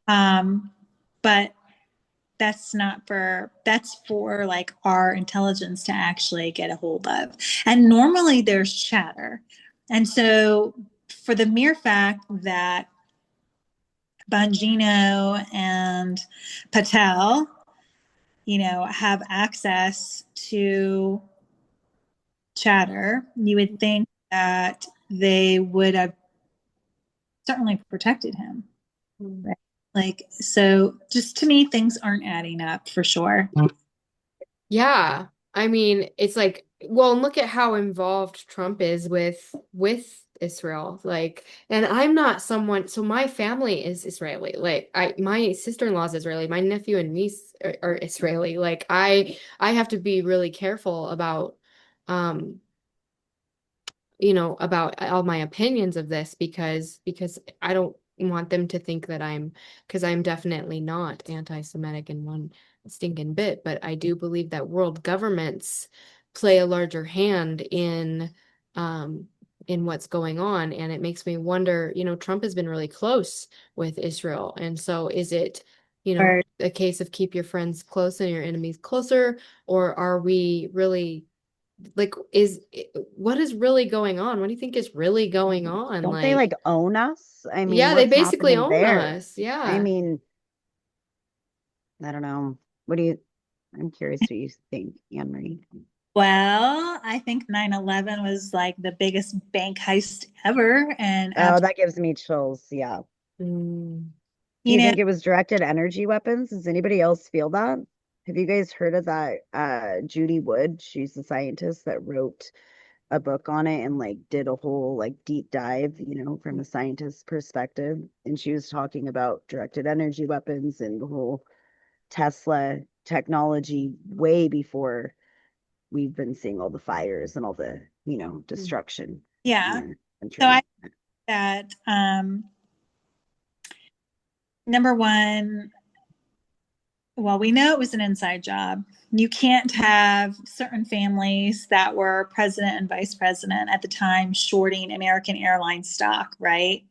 [SPEAKER 3] But that's for like our intelligence to actually get a hold of. And normally there's chatter. And so for the mere fact that Bongino and Patel, have access to chatter, you would think that they would have certainly protected him.
[SPEAKER 1] Mm.
[SPEAKER 3] Right? Like, so just to me, things aren't adding up for sure.
[SPEAKER 1] Yeah. I mean, it's like, well, and look at how involved Trump is with Israel. Like, and I'm not someone, so my family is Israeli. Like, my sister-in-law is Israeli, my nephew and niece are Israeli. Like, I have to be really careful about um about all my opinions of this because I don't want them to think that because I'm definitely not anti-Semitic in one stinking bit, but I do believe that world governments play a larger hand um in what's going on. And it makes me wonder, Trump has been really close with Israel. And so is it,
[SPEAKER 3] Or
[SPEAKER 1] a case of keep your friends close and your enemies closer, or are we really like what is really going on? What do you think is really going on?
[SPEAKER 2] Don't they like own us? I mean,
[SPEAKER 1] Yeah, they
[SPEAKER 2] what's
[SPEAKER 1] basically
[SPEAKER 2] happening
[SPEAKER 1] own
[SPEAKER 2] there?
[SPEAKER 1] us.
[SPEAKER 2] I
[SPEAKER 1] Yeah.
[SPEAKER 2] mean, I don't know. What do you, I'm curious what you think, Anne Marie.
[SPEAKER 3] well, I think 9/11 was like the biggest bank heist ever. And
[SPEAKER 2] Oh, that gives me chills. Yeah.
[SPEAKER 1] Mm.
[SPEAKER 2] Do
[SPEAKER 3] you
[SPEAKER 2] you
[SPEAKER 3] know,
[SPEAKER 2] think it was directed energy weapons? Does anybody else feel that? Have you guys heard of that? Judy Wood, she's a scientist that wrote a book on it and like did a whole like deep dive, from a scientist's perspective. And she was talking about directed energy weapons and the whole Tesla technology way before we've been seeing all the fires and all the, destruction in
[SPEAKER 3] yeah.
[SPEAKER 2] our
[SPEAKER 3] So I
[SPEAKER 2] country.
[SPEAKER 3] think that number one, well, we know it was an inside job. You can't have certain families that were president and vice president at the time shorting American Airlines stock, right?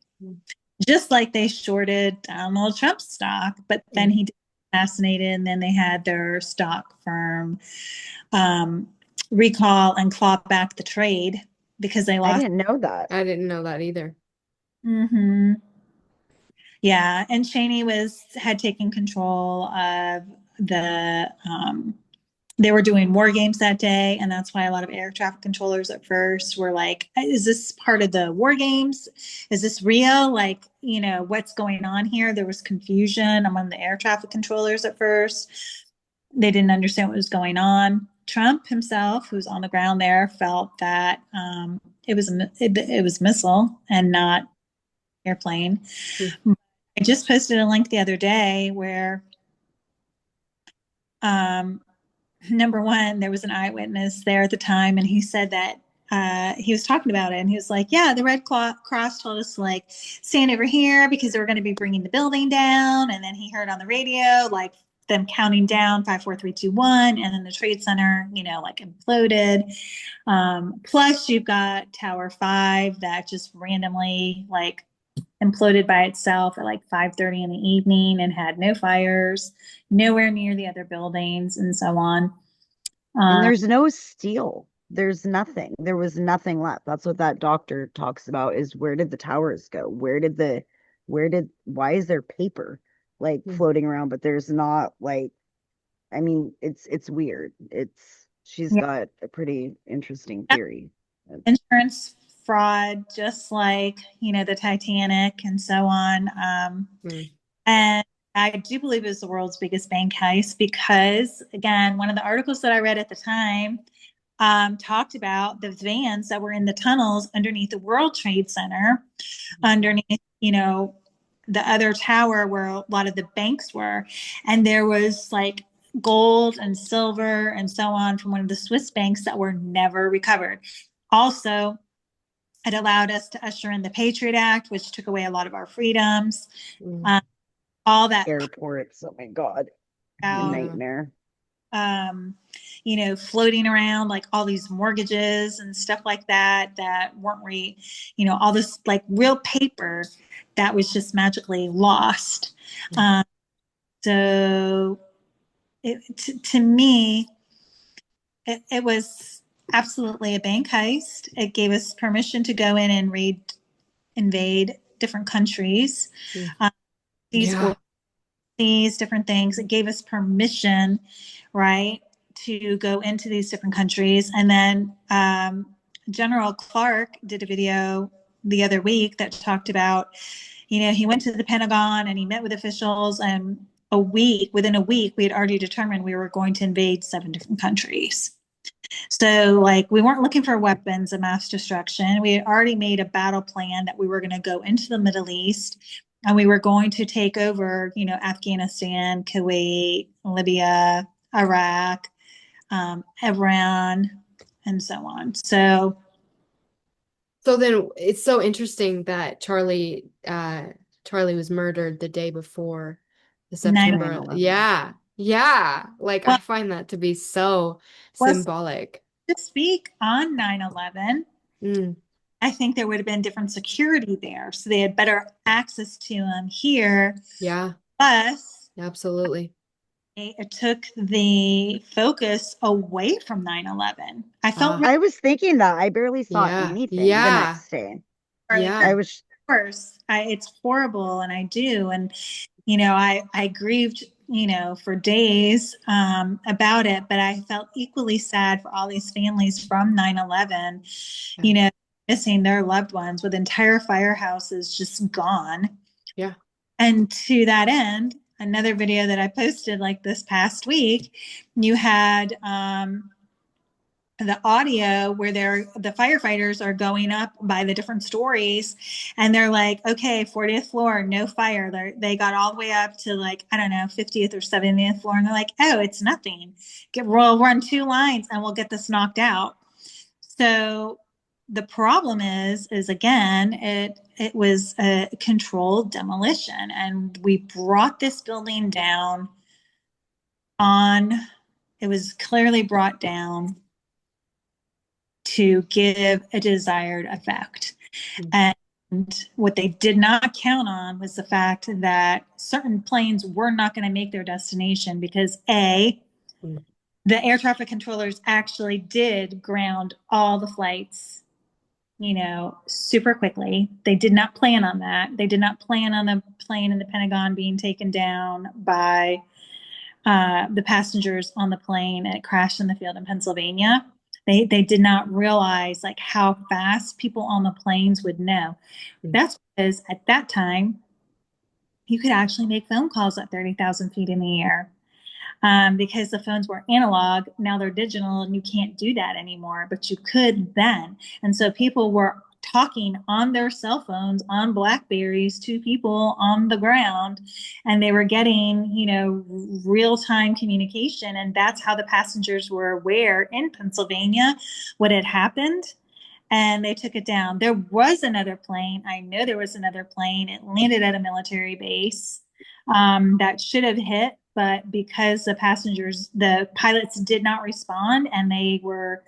[SPEAKER 3] Just like they shorted Donald Trump's stock, but then he assassinated, and then they had their stock firm um, recall and claw back the trade because they
[SPEAKER 2] I
[SPEAKER 3] lost.
[SPEAKER 2] didn't know that.
[SPEAKER 1] I didn't know that either.
[SPEAKER 3] Mm-hmm. Yeah, and Cheney had taken control of the they were doing war games that day, and that's why a lot of air traffic controllers at first were like, is this part of the war games? Is this real? Like, what's going on here? There was confusion among the air traffic controllers at first. They didn't understand what was going on. Trump himself, who's on the ground there, felt that it was missile and not airplane.
[SPEAKER 1] Mm.
[SPEAKER 3] I just posted a link the other day where um, number one, there was an eyewitness there at the time, and he said that he was talking about it, and he was like, "Yeah, the Red Cross told us to like stand over here because they were going to be bringing the building down." And then he heard on the radio like them counting down 5, 4, 3, 2, 1, and then the Trade Center, like imploded. Plus, you've got Tower 5 that just randomly like imploded by itself at like 5:30 in the evening and had no fires, nowhere near the other buildings, and so on.
[SPEAKER 2] And
[SPEAKER 3] Uh,
[SPEAKER 2] there's no steel. There's nothing. There was nothing left. That's what that doctor talks about is where did the towers go? Why is there paper like
[SPEAKER 1] Mm.
[SPEAKER 2] floating around, but there's not like, I mean, it's weird. She's
[SPEAKER 3] yeah,
[SPEAKER 2] got a pretty interesting theory.
[SPEAKER 3] insurance fraud, just like the Titanic and so on.
[SPEAKER 1] Mm.
[SPEAKER 3] And I do believe it was the world's biggest bank heist because, again, one of the articles that I read at the time talked about the vans that were in the tunnels underneath the World Trade Center, underneath, the other tower where a lot of the banks were. And there was like gold and silver and so on from one of the Swiss banks that were never recovered. Also, it allowed us to usher in the Patriot Act, which took away a lot of our freedoms.
[SPEAKER 1] Mm.
[SPEAKER 3] Um, all that
[SPEAKER 2] Airports, oh my God, a
[SPEAKER 3] out,
[SPEAKER 1] Yeah.
[SPEAKER 2] nightmare.
[SPEAKER 3] um, floating around like all these mortgages and stuff like that weren't all this like real paper that was just magically lost. Um, so to me, it was absolutely a bank heist. It gave us permission to go in and invade different countries,
[SPEAKER 1] Mm.
[SPEAKER 3] these
[SPEAKER 1] Yeah.
[SPEAKER 3] these different things. It gave us permission, right, to go into these different countries. And then General Clark did a video the other week that talked about, he went to the Pentagon and he met with officials, and within a week, we had already determined we were going to invade 7 different countries. So, like, we weren't looking for weapons of mass destruction. We had already made a battle plan that we were going to go into the Middle East and we were going to take over, Afghanistan, Kuwait, Libya, Iraq, Iran, and so on. So
[SPEAKER 1] So then it's so interesting that Charlie Charlie was murdered the day before the
[SPEAKER 3] 9
[SPEAKER 1] September.
[SPEAKER 2] 9/11.
[SPEAKER 1] Yeah. Yeah. Like I
[SPEAKER 3] Well,
[SPEAKER 1] find that to be so
[SPEAKER 3] was
[SPEAKER 1] symbolic.
[SPEAKER 3] to speak on 9/11.
[SPEAKER 1] Mm,
[SPEAKER 3] I think there would have been different security there. So they had better access to him here.
[SPEAKER 1] yeah,
[SPEAKER 3] Plus,
[SPEAKER 1] absolutely.
[SPEAKER 3] it took the focus away from 9/11. I felt
[SPEAKER 1] Ah,
[SPEAKER 3] really
[SPEAKER 2] I was thinking that I barely saw
[SPEAKER 1] yeah.
[SPEAKER 2] anything the
[SPEAKER 1] Yeah.
[SPEAKER 2] next day.
[SPEAKER 3] Charlie
[SPEAKER 1] Yeah.
[SPEAKER 3] Kirk.
[SPEAKER 2] I
[SPEAKER 3] Of
[SPEAKER 2] was,
[SPEAKER 3] course, it's horrible, and I do. And I grieved, for days about it, but I felt equally sad for all these families from 9/11,
[SPEAKER 1] Yeah.
[SPEAKER 3] you know, missing their loved ones with entire firehouses just gone.
[SPEAKER 1] Yeah.
[SPEAKER 3] And to that end, another video that I posted like this past week, you had the audio where the firefighters are going up by the different stories, and they're like, okay, 40th floor, no fire. They got all the way up to, like, I don't know, 50th or 70th floor, and they're like, oh, it's nothing. We'll run 2 lines and we'll get this knocked out. So the problem is again, it was a controlled demolition, and we brought this building down on, it was clearly brought down to give a desired effect.
[SPEAKER 1] Mm,
[SPEAKER 3] And what they did not count on was the fact that certain planes were not going to make their destination because
[SPEAKER 1] mm,
[SPEAKER 3] the air traffic controllers actually did ground all the flights, super quickly. They did not plan on that. They did not plan on the plane in the Pentagon being taken down by the passengers on the plane, and it crashed in the field in Pennsylvania. They did not realize like how fast people on the planes would know.
[SPEAKER 1] mm.
[SPEAKER 3] That's because at that time you could actually make phone calls at 30,000 feet in the air, because the phones were analog. Now they're digital, and you can't do that anymore, but you could then. And so people were talking on their cell phones on Blackberries to people on the ground, and they were getting, real-time communication. And that's how the passengers were aware in Pennsylvania what had happened. And they took it down. There was another plane. I know there was another plane. It landed at a military base that should have hit, but because the pilots did not respond, and they were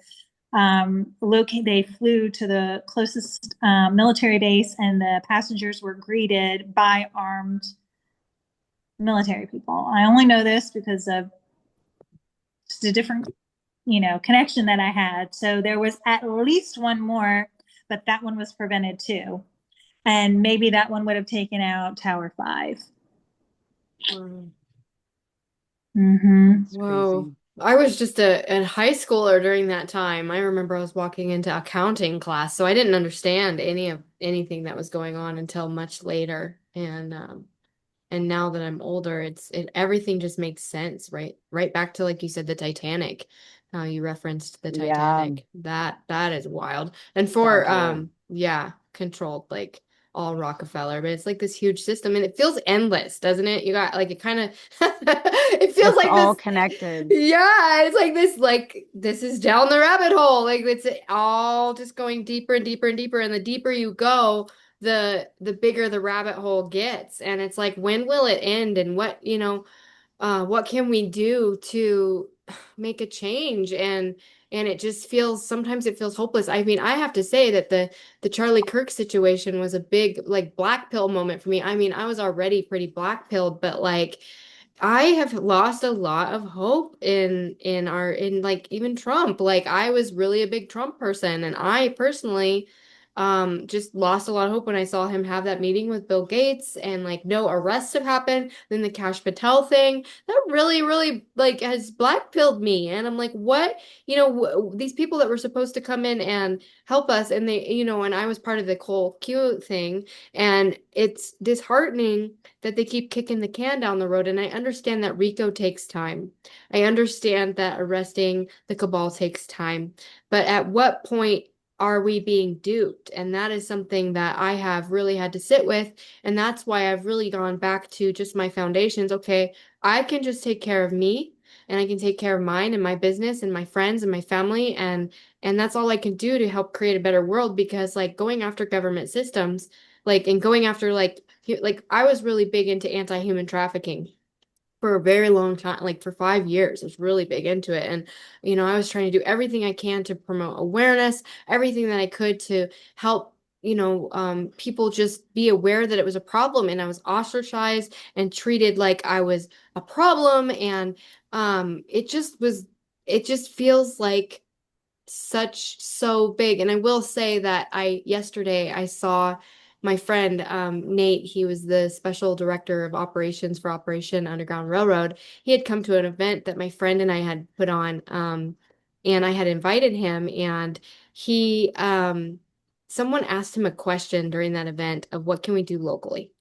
[SPEAKER 3] they flew to the closest military base, and the passengers were greeted by armed military people. I only know this because of just a different, connection that I had. So there was at least one more, but that one was prevented too. And maybe that one would have taken out Tower 5.
[SPEAKER 1] Wow.
[SPEAKER 3] Mm-hmm.
[SPEAKER 2] it's
[SPEAKER 1] Whoa.
[SPEAKER 2] crazy.
[SPEAKER 1] I was just a high schooler during that time. I remember I was walking into accounting class, so I didn't understand anything that was going on until much later. And now that I'm older, everything just makes sense, right? Right back to like you said, the Titanic. How you referenced the
[SPEAKER 2] Yeah,
[SPEAKER 1] Titanic. That is wild. And for
[SPEAKER 2] Fragile.
[SPEAKER 1] yeah, controlled like all Rockefeller, but it's like this huge system and it feels endless, doesn't it? You got like it kind of it feels
[SPEAKER 2] It's
[SPEAKER 1] like
[SPEAKER 2] all
[SPEAKER 1] this.
[SPEAKER 2] connected.
[SPEAKER 1] Yeah, it's like this is down the rabbit hole. Like it's all just going deeper and deeper and deeper. And the deeper you go, the bigger the rabbit hole gets. And it's like, when will it end? And what can we do to make a change? And it just feels sometimes it feels hopeless. I mean, I have to say that the Charlie Kirk situation was a big like black pill moment for me. I mean, I was already pretty black pilled, but like I have lost a lot of hope in like even Trump. Like I was really a big Trump person and I personally just lost a lot of hope when I saw him have that meeting with Bill Gates and like no arrests have happened. Then the Cash Patel thing that really, really like has blackpilled me. And I'm like, what? These people that were supposed to come in and help us and and I was part of the Cole Q thing and it's disheartening that they keep kicking the can down the road. And I understand that RICO takes time. I understand that arresting the cabal takes time. But at what point are we being duped? And that is something that I have really had to sit with. And that's why I've really gone back to just my foundations. Okay, I can just take care of me and I can take care of mine and my business and my friends and my family and that's all I can do to help create a better world because like going after government systems like, and going after like I was really big into anti-human trafficking for a very long time, like for 5 years. I was really big into it. And, I was trying to do everything I can to promote awareness, everything that I could to help, people just be aware that it was a problem. And I was ostracized and treated like I was a problem. And it just feels like so big. And I will say that yesterday I saw my friend Nate. He was the special director of operations for Operation Underground Railroad. He had come to an event that my friend and I had put on, and I had invited him. And he someone asked him a question during that event of what can we do locally.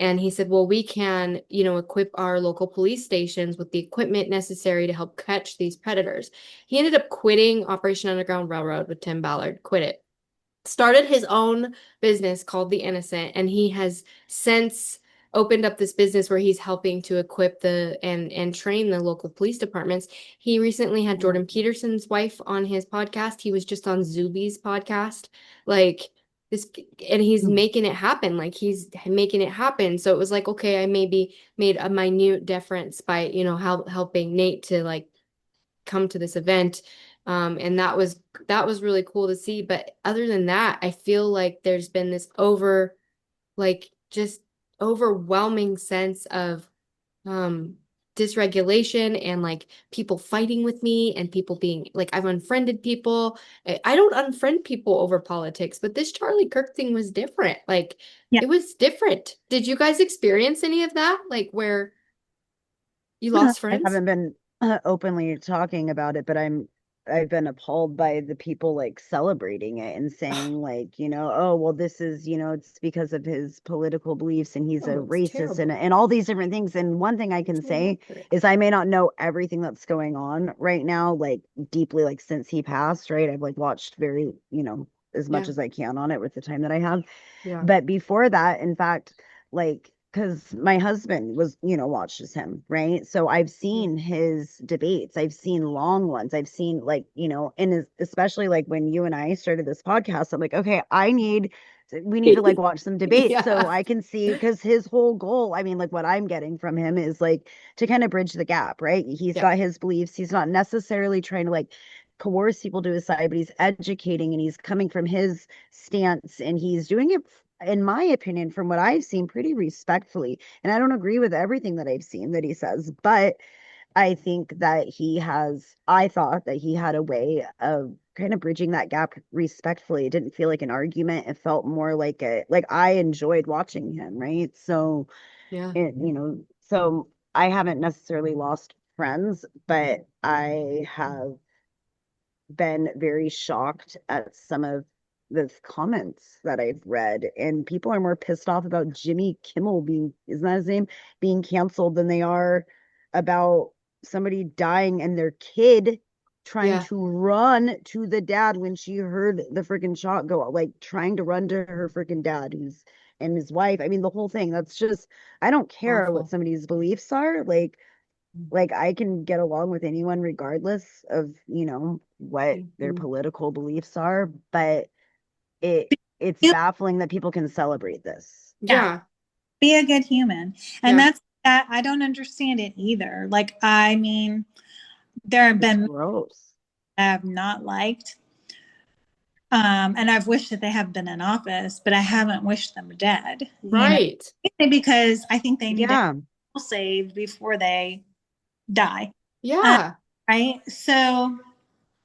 [SPEAKER 1] And he said, well, we can, equip our local police stations with the equipment necessary to help catch these predators. He ended up quitting Operation Underground Railroad with Tim Ballard, quit it, started his own business called The Innocent, and he has since opened up this business where he's helping to equip and train the local police departments. He recently had Jordan Peterson's wife on his podcast. He was just on Zuby's podcast. Like this, and he's making it happen. Like he's making it happen. So it was like, okay, I maybe made a minute difference by, helping Nate to like come to this event. And that was really cool to see. But other than that, I feel like there's been this just overwhelming sense of dysregulation and like people fighting with me and people being like, I've unfriended people. I don't unfriend people over politics, but this Charlie Kirk thing was different. Like
[SPEAKER 3] Yeah.
[SPEAKER 1] it was different. Did you guys experience any of that? Like where you lost
[SPEAKER 2] I
[SPEAKER 1] friends?
[SPEAKER 2] haven't been openly talking about it, but I've been appalled by the people like celebrating it and saying like, oh, well, this is, it's because of his political beliefs and he's a
[SPEAKER 1] Oh, it's
[SPEAKER 2] racist and
[SPEAKER 1] terrible.
[SPEAKER 2] and all these different things. And one thing I can
[SPEAKER 1] It's not
[SPEAKER 2] say
[SPEAKER 1] accurate.
[SPEAKER 2] is I may not know everything that's going on right now, like deeply, like since he passed, right? I've like watched very, as much
[SPEAKER 1] Yeah.
[SPEAKER 2] as I can on it with the time that I have.
[SPEAKER 1] Yeah.
[SPEAKER 2] But before that, in fact, like, because my husband was, watches him, right? So I've
[SPEAKER 1] Yeah.
[SPEAKER 2] seen his debates. I've seen long ones. I've seen like, and especially like when you and I started this podcast, I'm like, okay, we need to like watch some debates so
[SPEAKER 1] Yeah.
[SPEAKER 2] I can see because his whole goal, I mean, like what I'm getting from him is like to kind of bridge the gap, right? He's
[SPEAKER 1] Yeah.
[SPEAKER 2] got his beliefs. He's not necessarily trying to like coerce people to his side, but he's educating and he's coming from his stance and he's doing it in my opinion, from what I've seen, pretty respectfully. And I don't agree with everything that I've seen that he says, but I thought that he had a way of kind of bridging that gap respectfully. It didn't feel like an argument. It felt more like I enjoyed watching him, right? So,
[SPEAKER 1] Yeah.
[SPEAKER 2] so I haven't necessarily lost friends, but I have been very shocked at some of the comments that I've read, and people are more pissed off about Jimmy Kimmel isn't that his name, being canceled than they are about somebody dying and their kid trying
[SPEAKER 1] Yeah.
[SPEAKER 2] to run to the dad when she heard the freaking shot go out, like trying to run to her freaking dad who's and his wife. I mean, the whole thing. That's just, I don't care what
[SPEAKER 1] Awful.
[SPEAKER 2] somebody's beliefs are. Like I can get along with anyone regardless of, what their
[SPEAKER 1] Mhm.
[SPEAKER 2] political beliefs are, but it's baffling that people can celebrate this.
[SPEAKER 3] Yeah,
[SPEAKER 1] Yeah.
[SPEAKER 3] be a good human. And
[SPEAKER 1] Yeah.
[SPEAKER 3] that's that. I don't understand it either. Like, I mean, there have
[SPEAKER 2] It's
[SPEAKER 3] been
[SPEAKER 2] gross.
[SPEAKER 3] I have not liked, and I've wished that they have been in office, but I haven't wished them dead,
[SPEAKER 1] Right.
[SPEAKER 3] because I think they need to
[SPEAKER 2] Yeah.
[SPEAKER 3] be saved before they die. Uh,
[SPEAKER 1] Yeah.
[SPEAKER 3] right. So,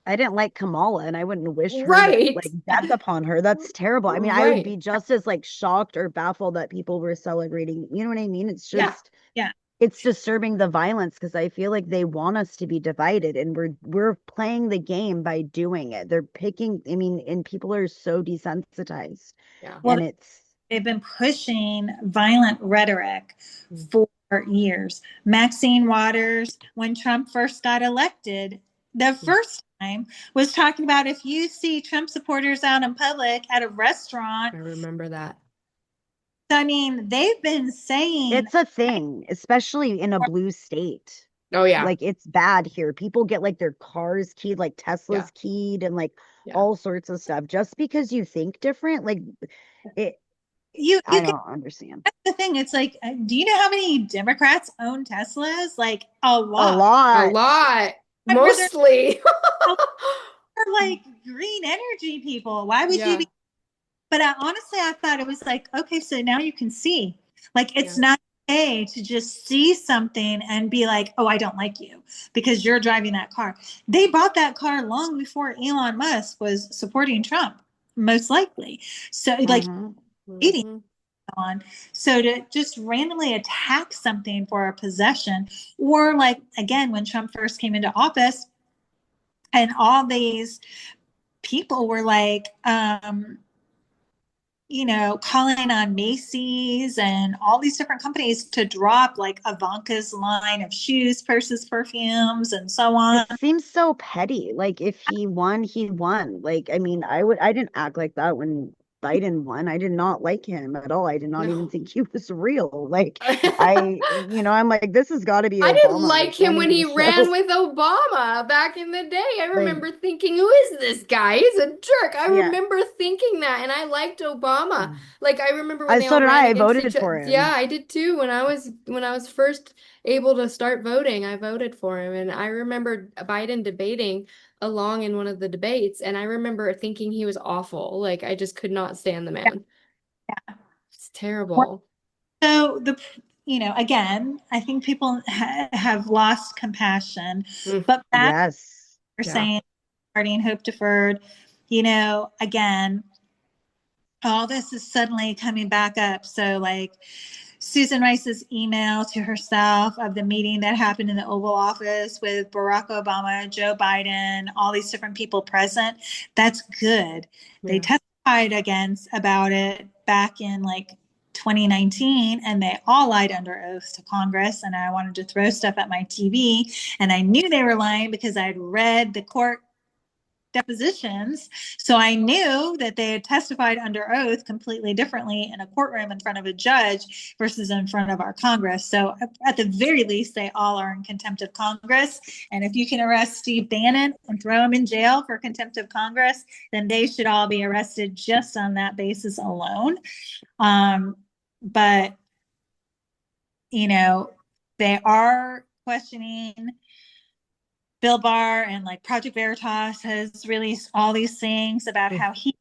[SPEAKER 2] I didn't like Kamala and I wouldn't wish her
[SPEAKER 1] Right.
[SPEAKER 2] like death upon her. That's terrible. I mean, I would
[SPEAKER 1] Right.
[SPEAKER 2] be just as like shocked or baffled that people were celebrating. You know what I mean? It's
[SPEAKER 1] Yeah.
[SPEAKER 2] just
[SPEAKER 3] yeah.
[SPEAKER 2] it's disturbing the violence because I feel like they want us to be divided and we're playing the game by doing it. They're picking, I mean, and people are so desensitized
[SPEAKER 1] Yeah.
[SPEAKER 3] Well,
[SPEAKER 2] and it's
[SPEAKER 3] they've been pushing violent rhetoric
[SPEAKER 1] Mm.
[SPEAKER 3] for years. Maxine Waters, when Trump first got elected, the first time was talking about if you see Trump supporters out in public at a restaurant.
[SPEAKER 1] I remember that.
[SPEAKER 3] I mean, they've been saying,
[SPEAKER 2] it's a thing, especially in a blue state.
[SPEAKER 1] Oh yeah.
[SPEAKER 2] Like it's bad here. People get like their cars keyed, like
[SPEAKER 1] Yeah.
[SPEAKER 2] Tesla's keyed and like
[SPEAKER 1] Yeah.
[SPEAKER 2] all sorts of stuff just because you think different. Like it
[SPEAKER 3] you
[SPEAKER 2] I
[SPEAKER 3] can,
[SPEAKER 2] don't understand.
[SPEAKER 3] that's the thing. It's like, do you know how many Democrats own Teslas? Like a
[SPEAKER 2] A
[SPEAKER 3] lot.
[SPEAKER 1] A
[SPEAKER 2] lot.
[SPEAKER 1] lot,
[SPEAKER 3] Where they're
[SPEAKER 1] mostly.
[SPEAKER 3] like green energy people. Why would you
[SPEAKER 1] Yeah,
[SPEAKER 3] be? But honestly, I thought it was like, okay, so now you can see. Like, it's
[SPEAKER 1] yeah.
[SPEAKER 3] not okay to just see something and be like, oh, I don't like you because you're driving that car. They bought that car long before Elon Musk was supporting Trump, most likely. So, like,
[SPEAKER 2] Hmm.
[SPEAKER 3] eating
[SPEAKER 1] Hmm.
[SPEAKER 3] on. So to just randomly attack something for a possession, or like, again, when Trump first came into office and all these people were like, calling on Macy's and all these different companies to drop like Ivanka's line of shoes, purses, perfumes, and so on.
[SPEAKER 2] It seems so petty. Like if he won, he won. Like, I mean, I didn't act like that when Biden won. I did not like him at all. I did not even
[SPEAKER 1] No.
[SPEAKER 2] think he was real. Like I'm like, this has got to be
[SPEAKER 1] I didn't
[SPEAKER 2] Obama
[SPEAKER 1] like him when
[SPEAKER 2] running the
[SPEAKER 1] he ran
[SPEAKER 2] show.
[SPEAKER 1] with Obama back in the day. I
[SPEAKER 2] Like,
[SPEAKER 1] remember thinking, who is this guy? He's a jerk. I
[SPEAKER 2] yeah.
[SPEAKER 1] remember thinking that, and I liked Obama. Like I remember when
[SPEAKER 2] I
[SPEAKER 1] they
[SPEAKER 2] so
[SPEAKER 1] all
[SPEAKER 2] did
[SPEAKER 1] ran
[SPEAKER 2] I. I
[SPEAKER 1] against
[SPEAKER 2] voted
[SPEAKER 1] each other.
[SPEAKER 2] for
[SPEAKER 1] Yeah,
[SPEAKER 2] him.
[SPEAKER 1] I did too. When I was first able to start voting, I voted for him, and I remember Biden debating along in one of the debates, and I remember thinking he was awful. Like I just could not stand the man. It's terrible.
[SPEAKER 3] So again, I think people have lost compassion,
[SPEAKER 1] Mm,
[SPEAKER 3] but back
[SPEAKER 2] Yes.
[SPEAKER 3] to
[SPEAKER 1] yeah.
[SPEAKER 3] saying party hope deferred, again, all this is suddenly coming back up. So like Susan Rice's email to herself of the meeting that happened in the Oval Office with Barack Obama, Joe Biden, all these different people present, that's good. They
[SPEAKER 1] Yeah.
[SPEAKER 3] testified against about it back in like 2019, and they all lied under oath to Congress. And I wanted to throw stuff at my TV, and I knew they were lying because I had read the court depositions. So I knew that they had testified under oath completely differently in a courtroom in front of a judge versus in front of our Congress. So at the very least, they all are in contempt of Congress. And if you can arrest Steve Bannon and throw him in jail for contempt of Congress, then they should all be arrested just on that basis alone. But, they are questioning Bill Barr, and like Project Veritas has released all these things about how he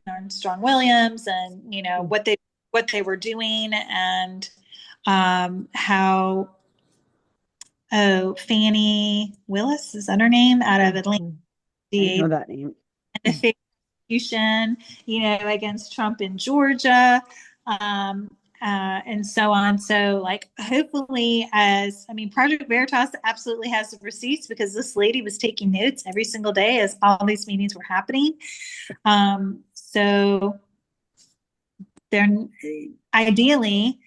[SPEAKER 3] and Armstrong Williams and what they were doing, and how Fannie Willis, is that her name, out of Atlanta,
[SPEAKER 2] I
[SPEAKER 3] DA,
[SPEAKER 2] know that name.
[SPEAKER 3] execution, against Trump in Georgia, and so on. So, like, hopefully, Project Veritas absolutely has the receipts because this lady was taking notes every single day as all these meetings were happening. So, they're ideally,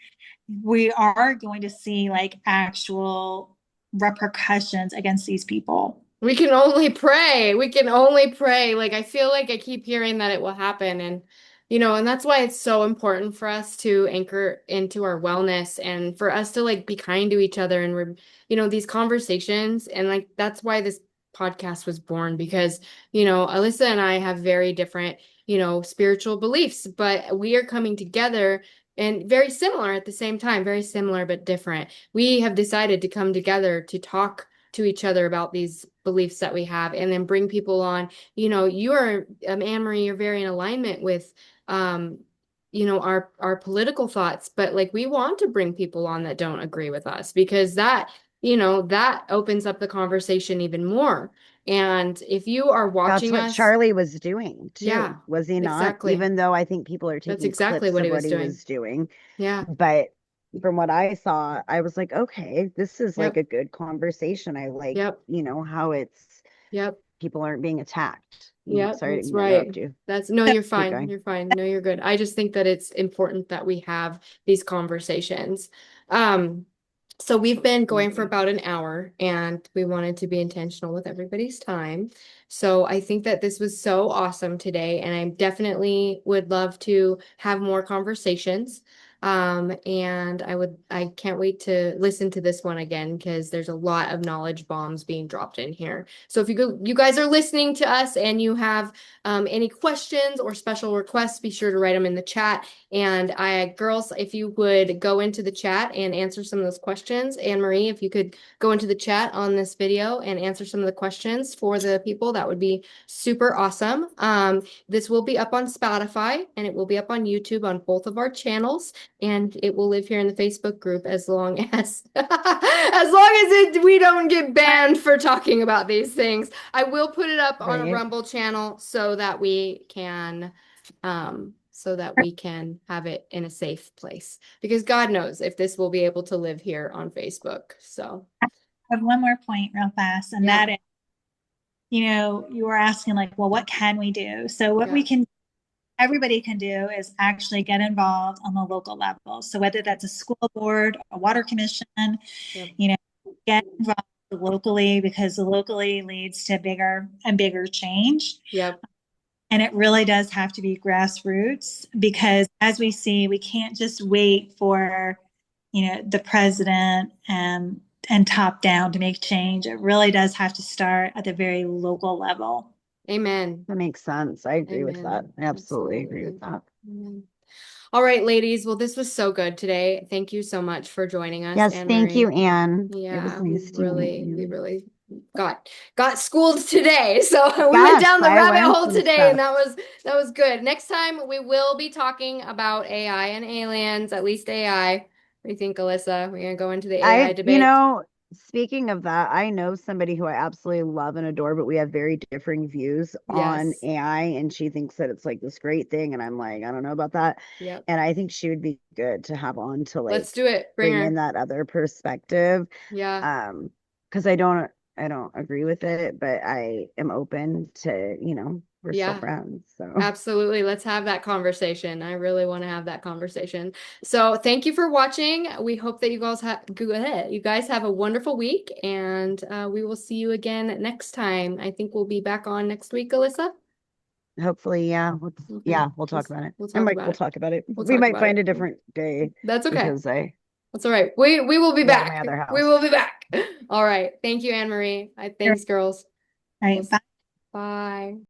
[SPEAKER 3] we are going to see like actual repercussions against these people.
[SPEAKER 1] We can only pray. We can only pray. Like, I feel like I keep hearing that it will happen. And that's why it's so important for us to anchor into our wellness and for us to like be kind to each other and these conversations. And like, that's why this podcast was born because, Alyssa and I have very different, spiritual beliefs, but we are coming together and very similar at the same time, very similar but different. We have decided to come together to talk to each other about these beliefs that we have and then bring people on. You are, Anne Marie, you're very in alignment with, our political thoughts, but like we want to bring people on that don't agree with us because that opens up the conversation even more. And if you are
[SPEAKER 2] That's
[SPEAKER 1] watching
[SPEAKER 2] what
[SPEAKER 1] us,
[SPEAKER 2] Charlie was doing
[SPEAKER 1] yeah,
[SPEAKER 2] too, was he not?
[SPEAKER 1] exactly.
[SPEAKER 2] Even though I think people are
[SPEAKER 1] That's
[SPEAKER 2] taking
[SPEAKER 1] exactly
[SPEAKER 2] clips
[SPEAKER 1] what
[SPEAKER 2] of
[SPEAKER 1] he
[SPEAKER 2] what
[SPEAKER 1] was
[SPEAKER 2] he
[SPEAKER 1] doing.
[SPEAKER 2] was doing.
[SPEAKER 1] Yeah.
[SPEAKER 2] But from what I saw, I was like, okay, this is like
[SPEAKER 1] Yep.
[SPEAKER 2] a good conversation. I like,
[SPEAKER 1] Yep.
[SPEAKER 2] how it's
[SPEAKER 1] Yep.
[SPEAKER 2] people aren't being attacked.
[SPEAKER 1] Yep,
[SPEAKER 2] Sorry, I
[SPEAKER 1] that's
[SPEAKER 2] didn't
[SPEAKER 1] right.
[SPEAKER 2] interrupt you.
[SPEAKER 1] No, you're
[SPEAKER 2] Keep
[SPEAKER 1] fine.
[SPEAKER 2] going.
[SPEAKER 1] You're fine. No, you're good. I just think that it's important that we have these conversations. Um, so we've been going for
[SPEAKER 2] Absolutely.
[SPEAKER 1] about an hour and we wanted to be intentional with everybody's time. So I think that this was so awesome today, and I definitely would love to have more conversations. And I can't wait to listen to this one again because there's a lot of knowledge bombs being dropped in here. So if you guys are listening to us and you have any questions or special requests, be sure to write them in the chat. And girls, if you would go into the chat and answer some of those questions, Anne Marie, if you could go into the chat on this video and answer some of the questions for the people, that would be super awesome. This will be up on Spotify and it will be up on YouTube on both of our channels, and it will live here in the Facebook group as long as we don't get banned for talking about these things. I will put it up on a
[SPEAKER 2] Right.
[SPEAKER 1] Rumble channel so that we can have it in a safe place, because God knows if this will be able to live here on Facebook. So
[SPEAKER 3] I have one more point real fast, and
[SPEAKER 1] yeah,
[SPEAKER 3] that is, you were asking like, well, what can we do? So what
[SPEAKER 1] yeah,
[SPEAKER 3] everybody can do is actually get involved on the local level. So whether that's a school board, a water commission,
[SPEAKER 1] yep,
[SPEAKER 3] you know, get involved locally, because locally leads to bigger and bigger change.
[SPEAKER 1] yep.
[SPEAKER 3] And it really does have to be grassroots, because as we see, we can't just wait for, the president and top down to make change. It really does have to start at the very local level.
[SPEAKER 1] Amen.
[SPEAKER 2] That makes sense. I agree with that.
[SPEAKER 1] Amen.
[SPEAKER 2] I absolutely agree with that.
[SPEAKER 1] Amen. All right, ladies. Well, this was so good today. Thank you so much for joining us,
[SPEAKER 2] Yes,
[SPEAKER 1] Anne
[SPEAKER 2] thank you,
[SPEAKER 1] Marie.
[SPEAKER 2] Anne. It was
[SPEAKER 1] Yeah,
[SPEAKER 2] nice to meet
[SPEAKER 1] we
[SPEAKER 2] you.
[SPEAKER 1] really got schooled today. So we went
[SPEAKER 2] Yes,
[SPEAKER 1] down the
[SPEAKER 2] I
[SPEAKER 1] rabbit
[SPEAKER 2] learned
[SPEAKER 1] hole
[SPEAKER 2] some
[SPEAKER 1] today, and
[SPEAKER 2] stuff.
[SPEAKER 1] that was good. Next time we will be talking about AI and aliens, at least AI. What do you think, Alyssa? We're gonna go into the AI debate.
[SPEAKER 2] Speaking of that, I know somebody who I absolutely love and adore, but we have very differing views on
[SPEAKER 1] Yes.
[SPEAKER 2] AI, and she thinks that it's like this great thing, and I'm like, I don't know about that.
[SPEAKER 1] Yep.
[SPEAKER 2] And I think she would be good to have on to
[SPEAKER 1] Let's
[SPEAKER 2] like
[SPEAKER 1] do it. Bring
[SPEAKER 2] bring in
[SPEAKER 1] her.
[SPEAKER 2] that other perspective.
[SPEAKER 1] Yeah.
[SPEAKER 2] Because I don't agree with it, but I am open to, we're still
[SPEAKER 1] Yeah.
[SPEAKER 2] friends. So
[SPEAKER 1] Absolutely. Let's have that conversation. I really want to have that conversation. So thank you for watching. We hope that you guys have a wonderful week, and we will see you again next time. I think we'll be back on next week, Alyssa.
[SPEAKER 2] hopefully, yeah,
[SPEAKER 1] Okay.
[SPEAKER 2] we'll talk about it.
[SPEAKER 1] We'll
[SPEAKER 2] And
[SPEAKER 1] talk
[SPEAKER 2] Mike
[SPEAKER 1] about
[SPEAKER 2] will
[SPEAKER 1] it.
[SPEAKER 2] talk about it.
[SPEAKER 1] We'll
[SPEAKER 2] We
[SPEAKER 1] talk
[SPEAKER 2] might
[SPEAKER 1] about
[SPEAKER 2] find
[SPEAKER 1] it.
[SPEAKER 2] a different day
[SPEAKER 1] That's okay.
[SPEAKER 2] because I
[SPEAKER 1] That's all right. We will be
[SPEAKER 2] we out of my
[SPEAKER 1] back.
[SPEAKER 2] other
[SPEAKER 1] We
[SPEAKER 2] house.
[SPEAKER 1] will be back. All right. Thank you, Anne Marie.
[SPEAKER 3] All
[SPEAKER 1] Thanks, girls. We'll
[SPEAKER 3] right,
[SPEAKER 1] s-
[SPEAKER 3] bye.
[SPEAKER 1] Bye.